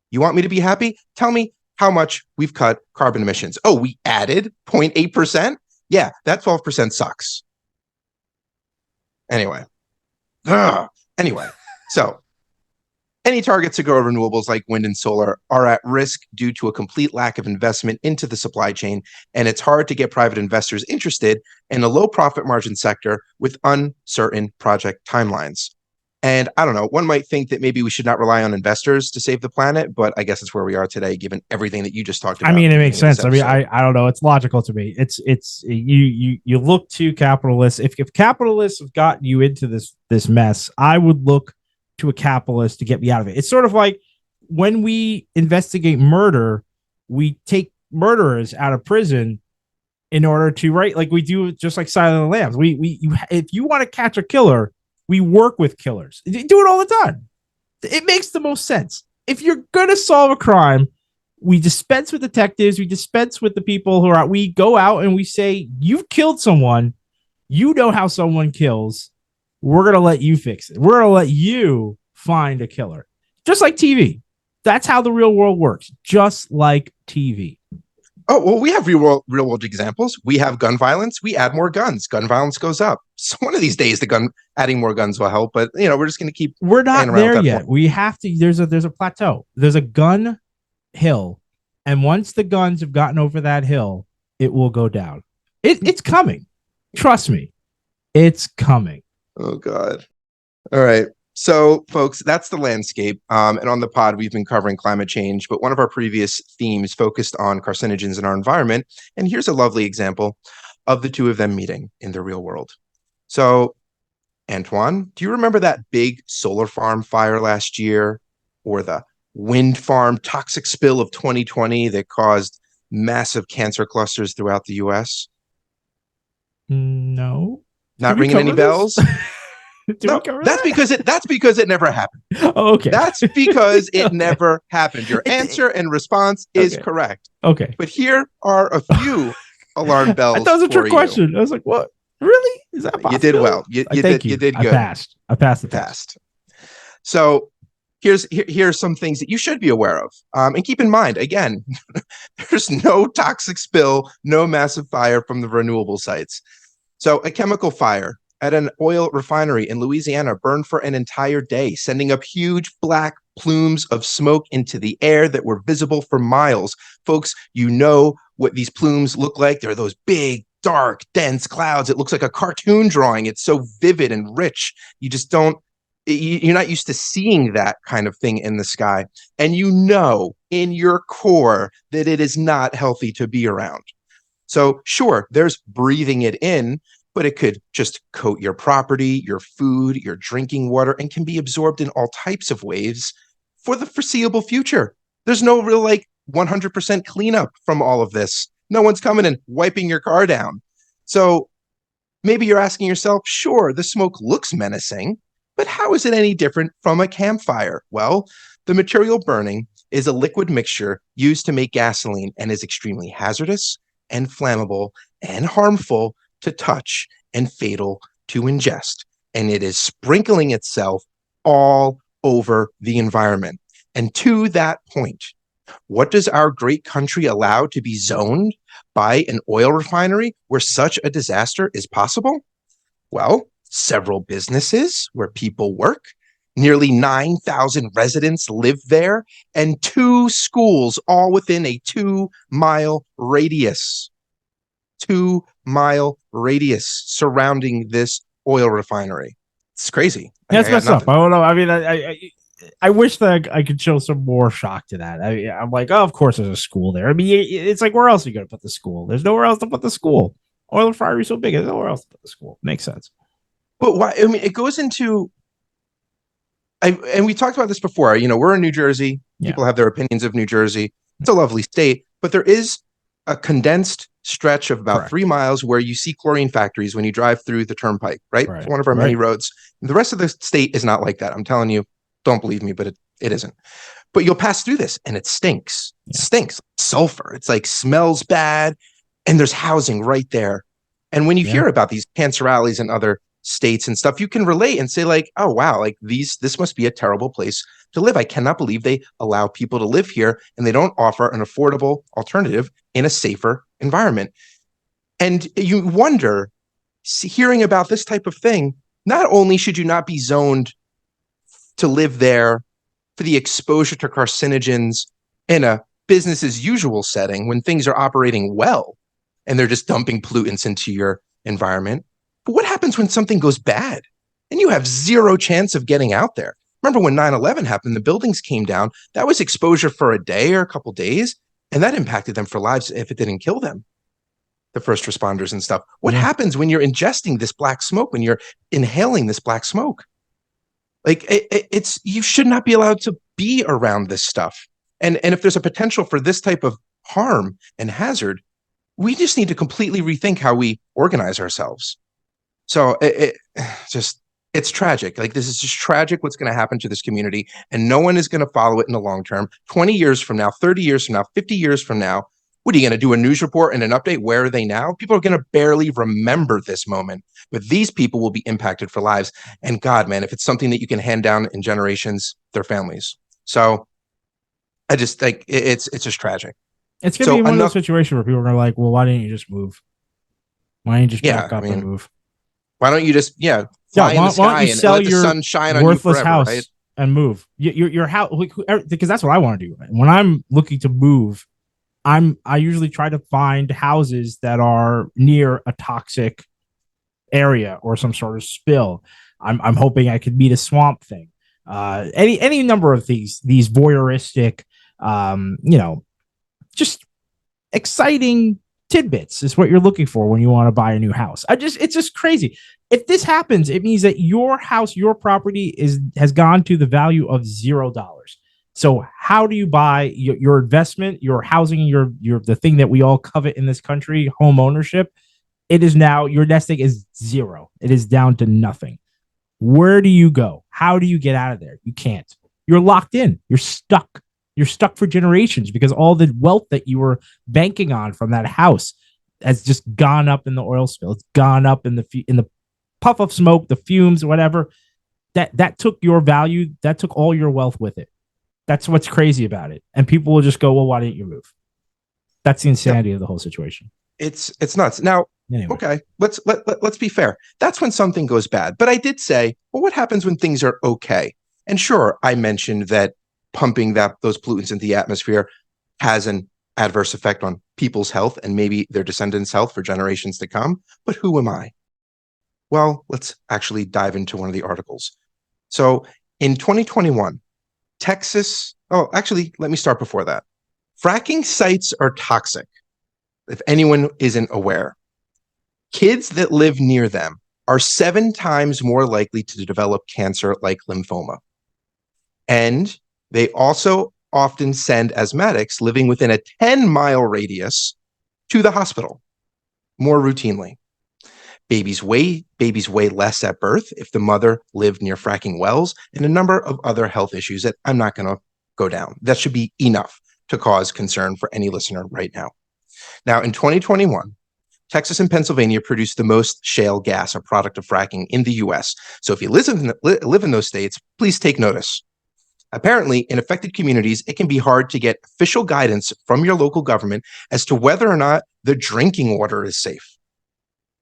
You want me to be happy? Tell me how much we've cut carbon emissions. Oh, we added 0.8%? Yeah, that 12% sucks. Anyway, so any targets to grow renewables like wind and solar are at risk due to a complete lack of investment into the supply chain, and it's hard to get private investors interested in a low profit margin sector with uncertain project timelines. And I don't know, one might think that maybe we should not rely on investors to save the planet, but I guess it's where we are today, given everything that you just talked about. I mean, it makes sense. I mean, I don't know. It's logical to me. It's you look to capitalists. If capitalists have gotten you into this mess, I would look to a capitalist to get me out of it. It's sort of like when we investigate murder, we take murderers out of prison in order to, right? Like we do, just like Silent of the Lambs. If you want to catch a killer, we work with killers. They do it all the time. It makes the most sense. If you're going to solve a crime, we dispense with detectives. We dispense with the people we go out and we say, you've killed someone. You know how someone kills. We're going to let you fix it. We're going to let you find a killer. Just like TV. That's how the real world works. Just like TV. Oh, well, we have real world examples. We have gun violence. We add more guns. Gun violence goes up. So one of these days, adding more guns will help. But we're just going to keep. We're not there yet. We have to. There's a plateau. There's a gun hill, and once the guns have gotten over that hill, it will go down. It's coming. Trust me, it's coming. Oh God! All right. So, folks, that's the landscape. And on the pod, we've been covering climate change, but one of our previous themes focused on carcinogens in our environment. And here's a lovely example of the two of them meeting in the real world. So, Antoine, do you remember that big solar farm fire last year, or the wind farm toxic spill of 2020 that caused massive cancer clusters throughout the US? No. Not ringing any bells? No, that's because it never happened. Oh, okay. That's because it never happened. Your answer and response is correct. Okay. But here are a few alarm bells. I thought it was a trick question. I was like, what? Really? Is that possible? You did well. You did good. I passed the test. So here's some things that you should be aware of. And keep in mind, again, there's no toxic spill, no massive fire from the renewable sites. So a chemical fire at an oil refinery in Louisiana burned for an entire day, sending up huge black plumes of smoke into the air that were visible for miles. Folks, you know what these plumes look like. They're those big, dark, dense clouds. It looks like a cartoon drawing. It's so vivid and rich. You just you're not used to seeing that kind of thing in the sky. And you know in your core that it is not healthy to be around. So sure, there's breathing it in, but it could just coat your property, your food, your drinking water, and can be absorbed in all types of ways for the foreseeable future. There's no real 100% cleanup from all of this. No one's coming and wiping your car down. So maybe you're asking yourself, sure, the smoke looks menacing, but how is it any different from a campfire? Well, the material burning is a liquid mixture used to make gasoline and is extremely hazardous and flammable and harmful to touch and fatal to ingest. And it is sprinkling itself all over the environment. And to that point, what does our great country allow to be zoned by an oil refinery where such a disaster is possible? Well, several businesses where people work. Nearly 9,000 residents live there, and 2 schools, all within a 2-mile radius. 2-mile radius surrounding this oil refinery. It's crazy. That's messed up. I don't know. I mean, I wish that I could show some more shock to that. I'm like, oh, of course there's a school there. I mean, it's like, where else are you going to put the school? There's nowhere else to put the school. Oil refinery is so big, there's nowhere else to put the school. Makes sense. But why? I mean, it goes into. And we talked about this before. We're in New Jersey. People have their opinions of New Jersey. It's a lovely state, but there is a condensed stretch of about 3 miles where you see chlorine factories when you drive through the turnpike, right? It's one of our many roads. The rest of the state is not like that. I'm telling you, don't believe me, but it isn't. But you'll pass through this and it stinks. It stinks. Sulfur. It's like smells bad. And there's housing right there. And when you hear about these cancer alleys and other states and stuff, you can relate and say like, oh wow, like this must be a terrible place to live. I cannot believe they allow people to live here and they don't offer an affordable alternative in a safer environment. And you wonder, hearing about this type of thing, not only should you not be zoned to live there for the exposure to carcinogens in a business as usual setting when things are operating well and they're just dumping pollutants into your environment. But what happens when something goes bad and you have zero chance of getting out there? Remember when 9/11 happened, the buildings came down. That was exposure for a day or a couple days, and that impacted them for lives if it didn't kill them, the first responders and stuff. What happens when you're ingesting this black smoke, when you're inhaling this black smoke? Like it's you should not be allowed to be around this stuff. And if there's a potential for this type of harm and hazard, we just need to completely rethink how we organize ourselves. So it's tragic. Like, this is just tragic what's going to happen to this community, and no one is going to follow it in the long term. 20 years from now, 30 years from now, 50 years from now, what are you going to do? A news report and an update? Where are they now? People are going to barely remember this moment, but these people will be impacted for lives. And God, man, if it's something that you can hand down in generations, their families. So I just think it's just tragic. It's going to be one of those situations where people are like, well, why didn't you just move? Why didn't you just back up and move? Why don't you just fly in the sky and let the sun shine on you forever, house right? And move your house, because that's what I want to do. When I'm looking to move, I usually try to find houses that are near a toxic area or some sort of spill. I'm hoping I could meet a swamp thing. Any number of these voyeuristic, just exciting tidbits is what you're looking for when you want to buy a new house. It's just crazy. If this happens, it means that your house, your property has gone to the value of $0. So how do you buy your investment, your housing, your the thing that we all covet in this country, home ownership? It is now, your nest egg is $0. It is down to nothing. Where do you go? How do you get out of there? You can't. You're locked in. You're stuck. You're stuck for generations because all the wealth that you were banking on from that house has just gone up in the oil spill. It's gone up in the puff of smoke, the fumes, whatever. That took your value. That took all your wealth with it. That's what's crazy about it. And people will just go, well, why didn't you move? That's the insanity of the whole situation. It's nuts. Now, anyway. Okay, let's be fair. That's when something goes bad. But I did say, well, what happens when things are okay? And sure, I mentioned that pumping those pollutants into the atmosphere has an adverse effect on people's health and maybe their descendants' health for generations to come. But who am I? Well, let's actually dive into one of the articles. So in 2021, Texas, let me start before that. Fracking sites are toxic, if anyone isn't aware. Kids that live near them are 7 times more likely to develop cancer like lymphoma. And they also often send asthmatics living within a 10-mile radius to the hospital more routinely. Babies weigh less at birth if the mother lived near fracking wells, and a number of other health issues that I'm not going to go down. That should be enough to cause concern for any listener right now. Now, in 2021, Texas and Pennsylvania produced the most shale gas, a product of fracking, in the U.S. So if you live in those states, please take notice. Apparently, in affected communities, it can be hard to get official guidance from your local government as to whether or not the drinking water is safe.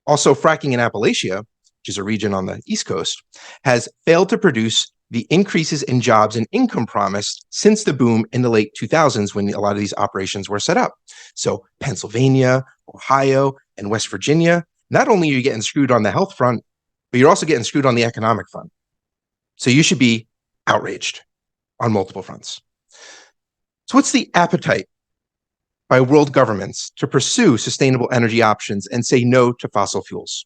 Also, fracking in Appalachia which is a region on the East Coast, has failed to produce the increases in jobs and income promised since the boom in the late 2000s when a lot of these operations were set up. So Pennsylvania, Ohio, and West Virginia, not only are you getting screwed on the health front, but you're also getting screwed on the economic front. So you should be outraged on multiple fronts. So what's the appetite by world governments to pursue sustainable energy options and say no to fossil fuels?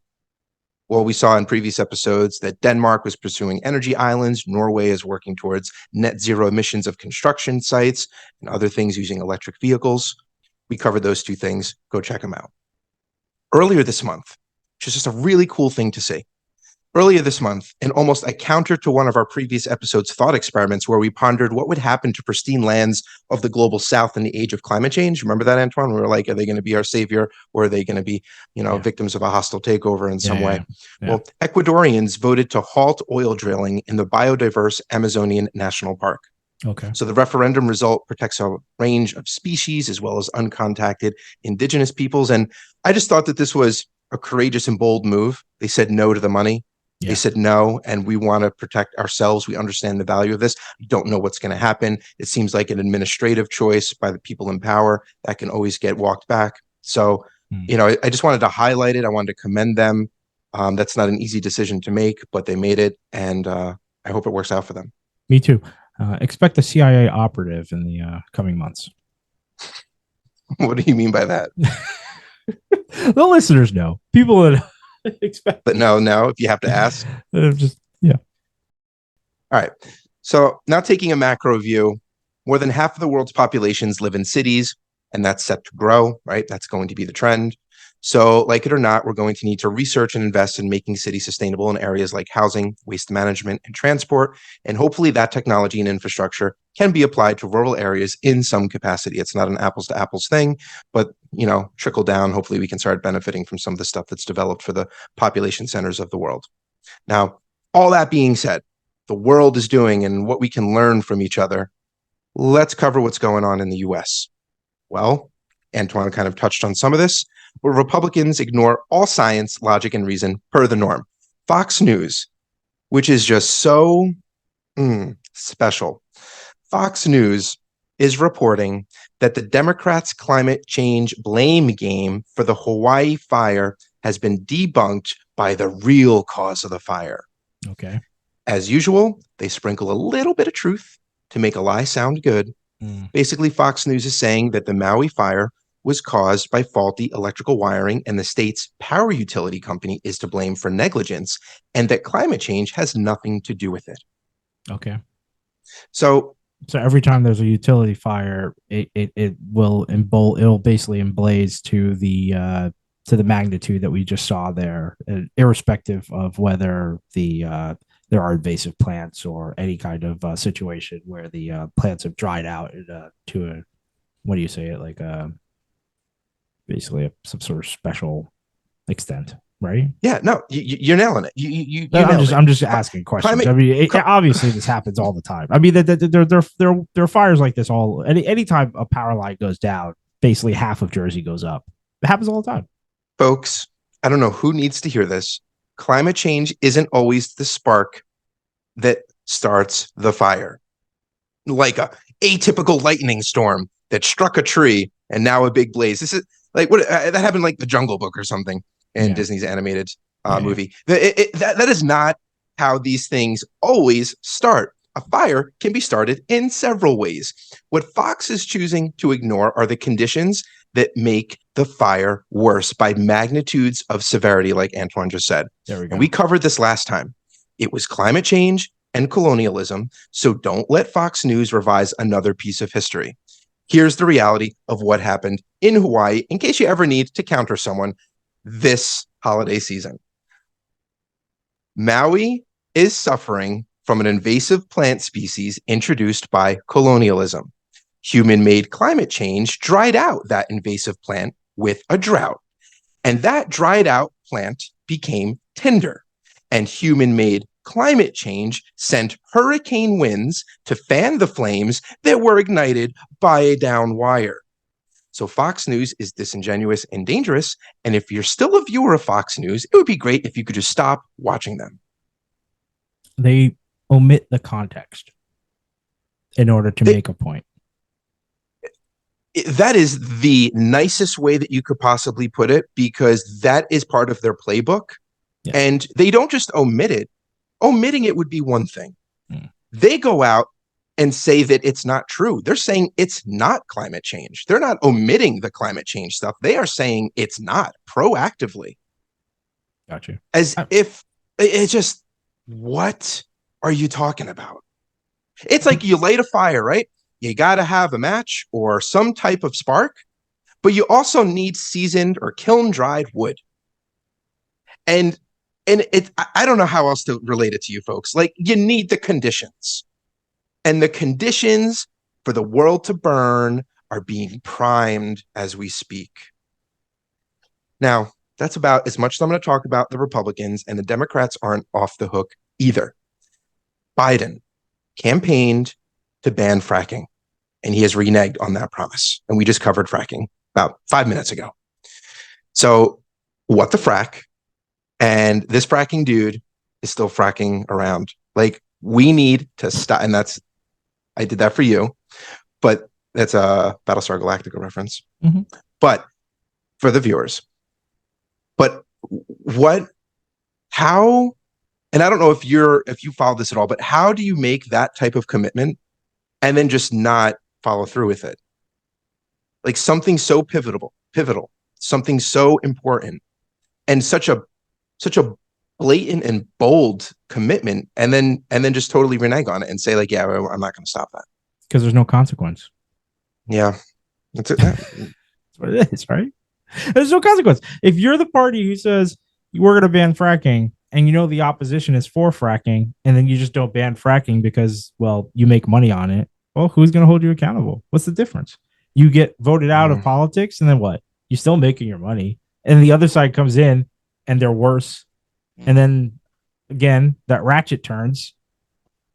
Well, we saw in previous episodes that Denmark was pursuing energy islands. Norway is working towards net zero emissions of construction sites and other things using electric vehicles. We covered those two things. Go check them out. Earlier this month, which is just a really cool thing to see. Earlier this month, and almost a counter to one of our previous episodes' thought experiments, where we pondered what would happen to pristine lands of the global south in the age of climate change. Remember that, Antoine? We were like, are they going to be our savior, or are they going to be, victims of a hostile takeover in some way? Yeah. Well, Ecuadorians voted to halt oil drilling in the biodiverse Amazonian National Park. Okay. So the referendum result protects a range of species as well as uncontacted indigenous peoples. And I just thought that this was a courageous and bold move. They said no to the money. Yeah. They said no, and we want to protect ourselves. We understand the value of this. We don't know what's going to happen. It seems like an administrative choice by the people in power that can always get walked back. So, I just wanted to highlight it. I wanted to commend them. That's not an easy decision to make, but they made it, and I hope it works out for them. Me too. Expect a CIA operative in the coming months. What do you mean by that? The listeners know. People that expect. But no, if you have to ask. Yeah. All right. So now taking a macro view, more than half of the world's populations live in cities, and that's set to grow, right? That's going to be the trend. So like it or not, we're going to need to research and invest in making cities sustainable in areas like housing, waste management, and transport. And hopefully that technology and infrastructure can be applied to rural areas in some capacity. It's not an apples to apples thing, but trickle down. Hopefully we can start benefiting from some of the stuff that's developed for the population centers of the world. Now, all that being said, the world is doing and what we can learn from each other. Let's cover what's going on in the US. Well, Antoine kind of touched on some of this, but Republicans ignore all science, logic, and reason per the norm. Fox News, which is just so special. Fox News is reporting that the Democrats' climate change blame game for the Hawaii fire has been debunked by the real cause of the fire. Okay. As usual, they sprinkle a little bit of truth to make a lie sound good. Basically, Fox News is saying that the Maui fire was caused by faulty electrical wiring and the state's power utility company is to blame for negligence, and that climate change has nothing to do with it. Okay. So every time there's a utility fire, it'll basically emblaze to the magnitude that we just saw there, irrespective of whether there are invasive plants or any kind of situation where the plants have dried out to a, what do you say it, like basically some sort of special extent, right? Yeah, no, you're nailing it. I'm just asking questions. Obviously this happens all the time. I mean, there are fires like this anytime a power line goes down, basically half of Jersey goes up. It happens all the time. Folks, I don't know who needs to hear this. Climate change isn't always the spark that starts the fire. Like a atypical lightning storm that struck a tree and now a big blaze. This is like what that happened like the Jungle Book or something in Disney's animated movie. That is not how these things always start. A fire can be started in several ways. What Fox is choosing to ignore are the conditions that make the fire worse by magnitudes of severity, like Antoine just said. There we go. And we covered this last time. It was climate change and colonialism, so don't let Fox News revise another piece of history. Here's the reality of what happened in Hawaii, in case you ever need to counter someone this holiday season. Maui is suffering from an invasive plant species introduced by colonialism. Human-made climate change dried out that invasive plant with a drought, and that dried out plant became tinder, and human-made climate change sent hurricane winds to fan the flames that were ignited by a down wire. So Fox News is disingenuous and dangerous. And if you're still a viewer of Fox News, it would be great if you could just stop watching them. They omit the context in order to make a point. That is the nicest way that you could possibly put it, because that is part of their playbook. Yeah. And they don't just omit it. Omitting it would be one thing. They go out and say that it's not true. They're saying it's not climate change. They're not omitting the climate change stuff. They are saying it's not, proactively. Gotcha. As if it's just, what are you talking about? It's like you light a fire, right? You got to have a match or some type of spark, but you also need seasoned or kiln dried wood. And I don't know how else to relate it to you folks. Like, you need the conditions, and the conditions for the world to burn are being primed as we speak. Now, that's about as much as I'm going to talk about the Republicans, and the Democrats aren't off the hook either. Biden campaigned to ban fracking, and he has reneged on that promise. And we just covered fracking about 5 minutes ago. So what the frack? And this fracking dude is still fracking around. Like, we need to stop. And I did that for you, but that's a Battlestar Galactica reference. Mm-hmm. But for the viewers, how, and I don't know if you follow this at all, but how do you make that type of commitment and then just not follow through with it? Like, something so pivotal, something so important, and such a blatant and bold commitment, and then just totally renege on it and say, like, yeah, I'm not going to stop that. Because there's no consequence. Yeah. That's it. That's what it is, right? There's no consequence. If you're the party who says we're going to ban fracking, and you know the opposition is for fracking, and then you just don't ban fracking because, well, you make money on it, well, who's going to hold you accountable? What's the difference? You get voted out of politics, and then what? You're still making your money. And the other side comes in, and they're worse. And then, again, that ratchet turns.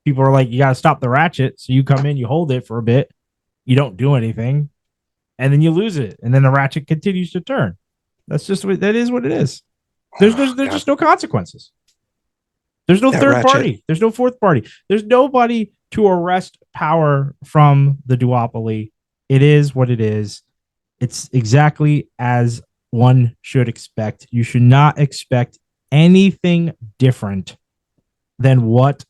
People are like, you got to stop the ratchet. So you come in, you hold it for a bit. You don't do anything. And then you lose it. And then the ratchet continues to turn. That is what it is. There's just no consequences. There's no third party. There's no fourth party. There's nobody to arrest power from the duopoly. It is what it is. It's exactly as one should expect. You should not expect anything different than what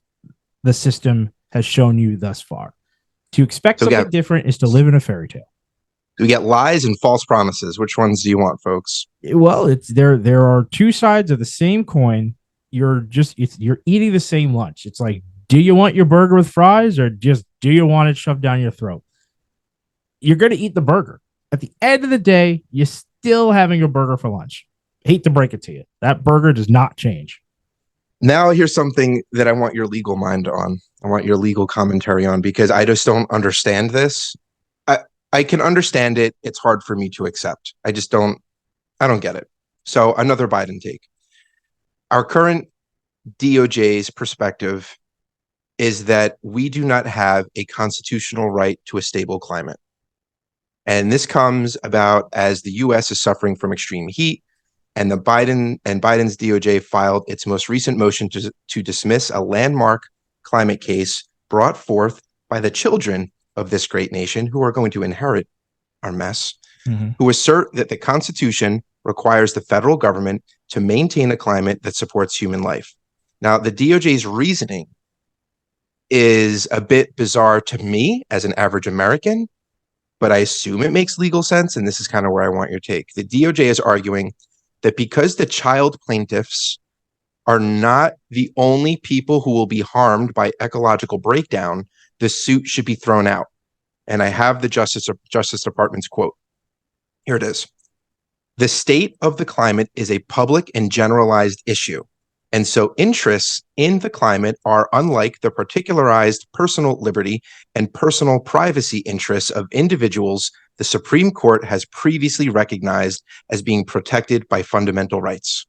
the system has shown you thus far. To expect something different is to live in a fairy tale. We get lies and false promises. Which ones do you want, folks? Well, it's there are two sides of the same coin. You're eating the same lunch. It's like, do you want your burger with fries, or just do you want it shoved down your throat? You're going to eat the burger. At the end of the day, you're still having your burger for lunch. Hate to break it to you. That burger does not change. Now, here's something that I want your legal mind on. I want your legal commentary on, because I just don't understand this. I can understand it. It's hard for me to accept. I don't get it. So, another Biden take. Our current DOJ's perspective is that we do not have a constitutional right to a stable climate. And this comes about as the U.S. is suffering from extreme heat, and Biden's DOJ filed its most recent motion to dismiss a landmark climate case brought forth by the children of this great nation, who are going to inherit our mess, who assert that the Constitution requires the federal government to maintain a climate that supports human life. Now, the DOJ's reasoning is a bit bizarre to me as an average American, but I assume it makes legal sense, and this is kind of where I want your take. The DOJ is arguing that because the child plaintiffs are not the only people who will be harmed by ecological breakdown, the suit should be thrown out. And I have the Justice Department's quote. Here it is. The state of the climate is a public and generalized issue. And so interests in the climate are unlike the particularized personal liberty and personal privacy interests of individuals the Supreme Court has previously recognized as being protected by fundamental rights.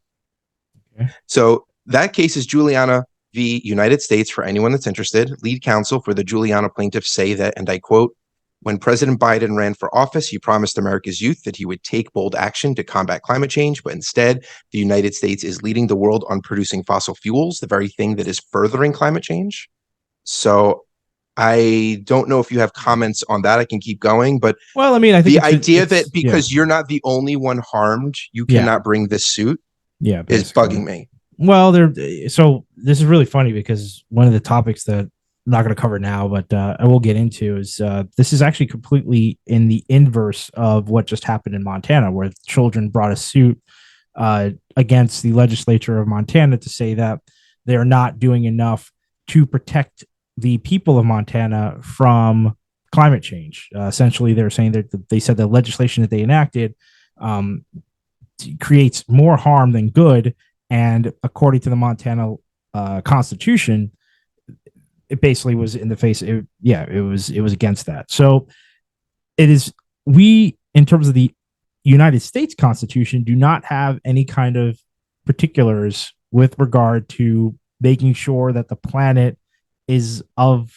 Okay. So that case is Juliana v. United States, for anyone that's interested. Lead counsel for the Juliana plaintiffs say that, and I quote, When President Biden ran for office, he promised America's youth that he would take bold action to combat climate change, but instead, the United States is leading the world on producing fossil fuels, the very thing that is furthering climate change. So I don't know if you have comments on that. I can keep going, but well, I mean, I think the idea that because you're not the only one harmed, you cannot bring this suit is bugging me. Well, so this is really funny because one of the topics that I'm not going to cover now, but I will get into is this is actually completely in the inverse of what just happened in Montana, where children brought a suit against the legislature of Montana to say that they're not doing enough to protect the people of Montana from climate change. Essentially, they're saying that they said the legislation that they enacted creates more harm than good. And according to the Montana Constitution, it basically was in the face. It was against that. So it is, we, in terms of the United States Constitution, do not have any kind of particulars with regard to making sure that the planet is of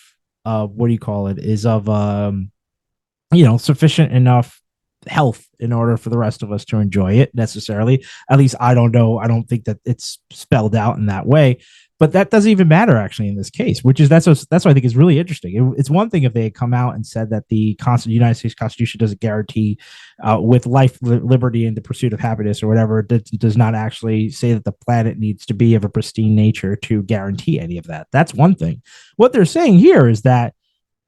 sufficient enough health in order for the rest of us to enjoy it necessarily. At least I don't know. I don't think that it's spelled out in that way, but that doesn't even matter actually in this case, that's what I think is really interesting. It's one thing if they had come out and said that the United States Constitution doesn't guarantee with life, liberty, and the pursuit of happiness or whatever, it does not actually say that the planet needs to be of a pristine nature to guarantee any of that. That's one thing. What they're saying here is that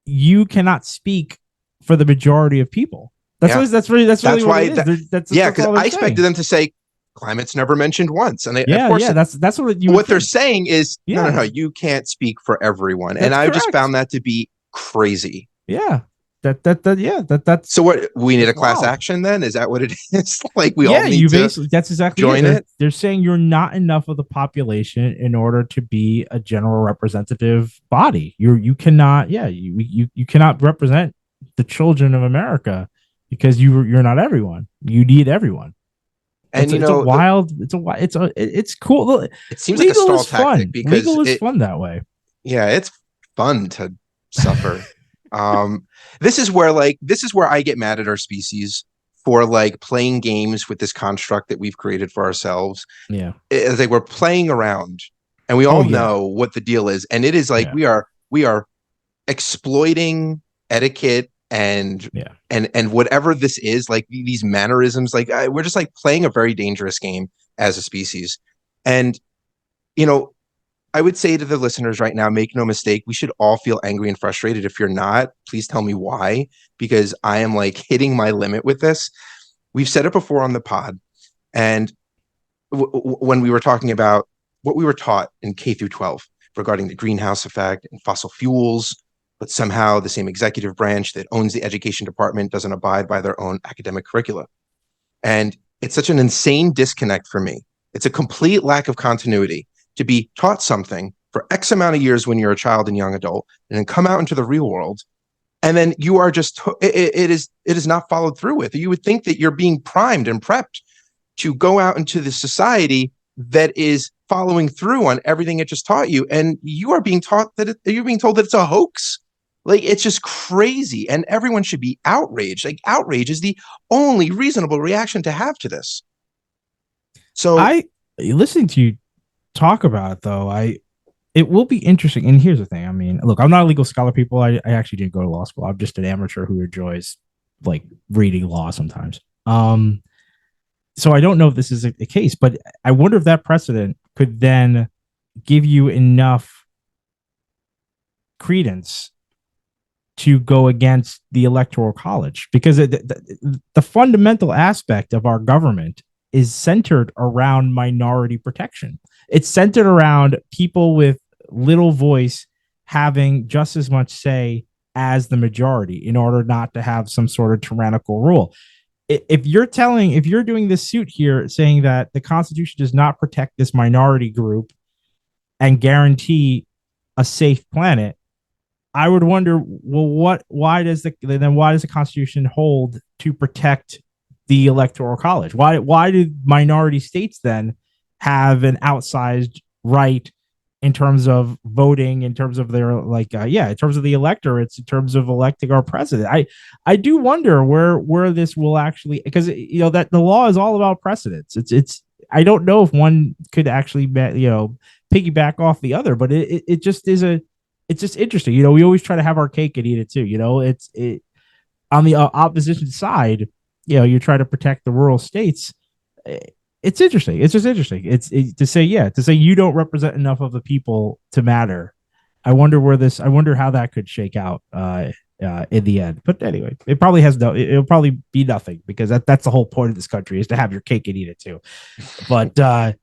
you cannot speak for the majority of people. That's really why because I expected them to say climate's never mentioned once, and that's what they're saying is no, you can't speak for everyone, and I just found that to be crazy. That's so what we need a class action then? Is that what it is? Like we all need to that's exactly join it. They're saying you're not enough of the population in order to be a general representative body. You cannot represent the children of America because you're not everyone. You need everyone. And it's cool. It seems like a stall tactic because legal is fun that way. Yeah, it's fun to suffer. This is where I get mad at our species for like playing games with this construct that we've created for ourselves. Yeah, it's like we're playing around, and we all know what the deal is, and it is like we are exploiting etiquette and whatever this is, like these mannerisms, like we're just like playing a very dangerous game as a species. And I would say to the listeners right now, make no mistake, we should all feel angry and frustrated. If you're not, please tell me why, because I am like hitting my limit with this. We've said it before on the pod, and when we were talking about what we were taught in K through 12 regarding the greenhouse effect and fossil fuels, but somehow the same executive branch that owns the education department doesn't abide by their own academic curricula. And it's such an insane disconnect for me. It's a complete lack of continuity to be taught something for X amount of years when you're a child and young adult, and then come out into the real world, and then you are just, it is not followed through with. You would think that you're being primed and prepped to go out into the society that is following through on everything it just taught you, and you are being taught that you're being told that it's a hoax. Like, it's just crazy, and everyone should be outraged. Like, outrage is the only reasonable reaction to have to this. So listening to you talk about it, though, it will be interesting. And here's the thing. I mean, look, I'm not a legal scholar, people. I actually didn't go to law school. I'm just an amateur who enjoys like reading law sometimes. So I don't know if this is a case, but I wonder if that precedent could then give you enough credence to go against the Electoral College, because the fundamental aspect of our government is centered around minority protection. It's centered around people with little voice having just as much say as the majority in order not to have some sort of tyrannical rule. If you're doing this suit here saying that the Constitution does not protect this minority group and guarantee a safe planet, I would wonder, well, why does the Constitution hold to protect the Electoral College? Why do minority states then have an outsized right in terms of voting, in terms of their in terms of the electorates, in terms of electing our president. I do wonder where this will actually, because that the law is all about precedents. It's I don't know if one could actually piggyback off the other, but it just is it's just interesting. We always try to have our cake and eat it too. It's on the opposition side. You try to protect the rural states. It's interesting. It's just interesting. It's to say you don't represent enough of the people to matter. I wonder how that could shake out in the end. But anyway, it probably it'll probably be nothing, because that's the whole point of this country, is to have your cake and eat it too. But I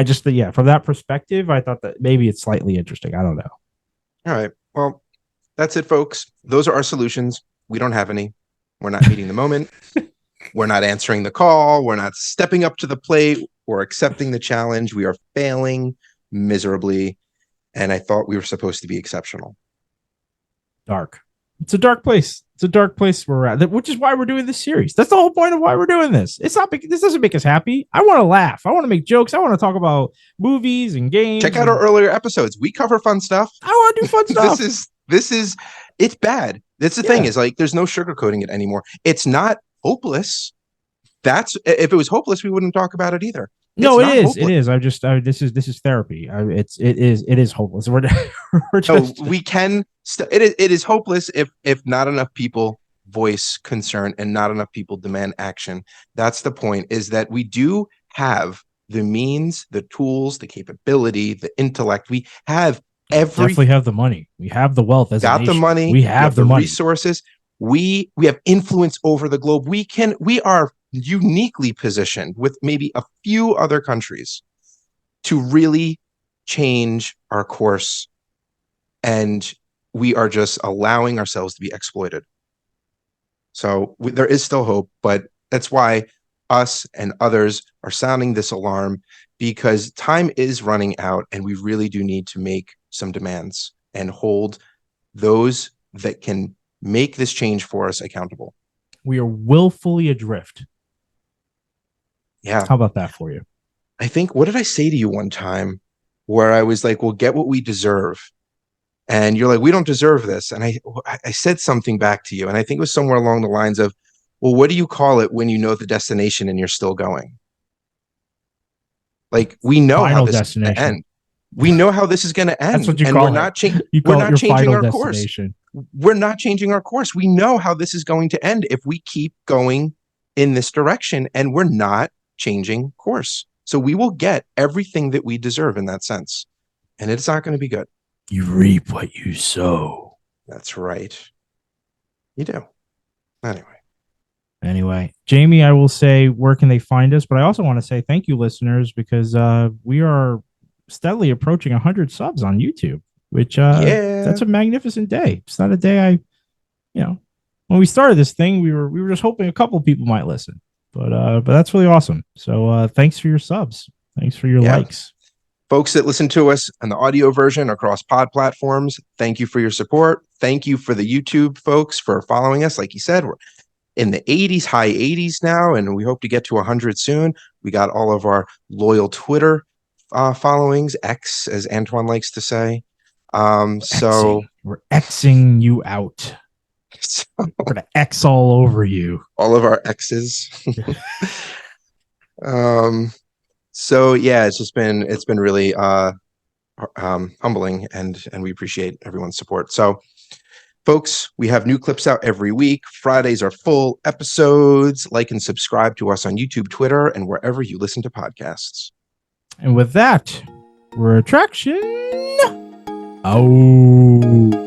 just from that perspective, I thought that maybe it's slightly interesting. I don't know. All right. Well, that's it, folks. Those are our solutions. We don't have any. We're not meeting the moment. We're not answering the call. We're not stepping up to the plate or accepting the challenge. We are failing miserably. And I thought we were supposed to be exceptional. Dark. It's a dark place. It's a dark place we're at, which is why we're doing this series. That's the whole point of why we're doing this. This doesn't make us happy. I want to laugh. I want to make jokes. I want to talk about movies and games. Check out our earlier episodes. We cover fun stuff. I want to do fun stuff. It's bad. That's the thing, is there's no sugarcoating it anymore. It's not hopeless. If it was hopeless, we wouldn't talk about it either. No, it is. Hopeless. It is. This is therapy. It is hopeless. It is hopeless if not enough people voice concern and not enough people demand action. That's the point, is that we do have the means, the tools, the capability, the intellect. We have definitely have the money. We have the wealth as a nation. The money. We have the money. Resources. We have influence over the globe. We are uniquely positioned with maybe a few other countries to really change our course, and we are just allowing ourselves to be exploited. So there is still hope, but that's why us and others are sounding this alarm, because time is running out, and we really do need to make some demands and hold those that can make this change for us accountable. We are willfully adrift. Yeah. How about that for you? I think, what did I say to you one time where I was like, we'll get what we deserve. And you're like, we don't deserve this. And I said something back to you, and I think it was somewhere along the lines of, well, what do you call it when you know the destination and you're still going? Like, we know final how this is going to end. We know how this is going to end. That's what you call it. We're not changing our course. We're not changing our course. We know how this is going to end if we keep going in this direction, and we're not changing course. So we will get everything that we deserve in that sense. And it's not going to be good. You reap what you sow. That's right. You do. Anyway, Jamie, I will say, where can they find us? But I also want to say thank you, listeners, because we are steadily approaching 100 subs on YouTube, which that's a magnificent day. It's not a day when we started this thing, we were just hoping a couple of people might listen, but that's really awesome. So thanks for your subs. Thanks for your likes. Folks that listen to us on the audio version across pod platforms, thank you for your support. Thank you for the YouTube folks for following us. Like you said, we're in the 80s, high 80s now, and we hope to get to 100 soon. We got all of our loyal Twitter followings, X, as Antoine likes to say. So we're Xing you out. So, we're gonna X all over you. All of our X's. So yeah, it's been really humbling, and we appreciate everyone's support. So folks, we have new clips out every week. Fridays are full episodes. Like and subscribe to us on YouTube, Twitter, and wherever you listen to podcasts. And with that, Retraction. Oh.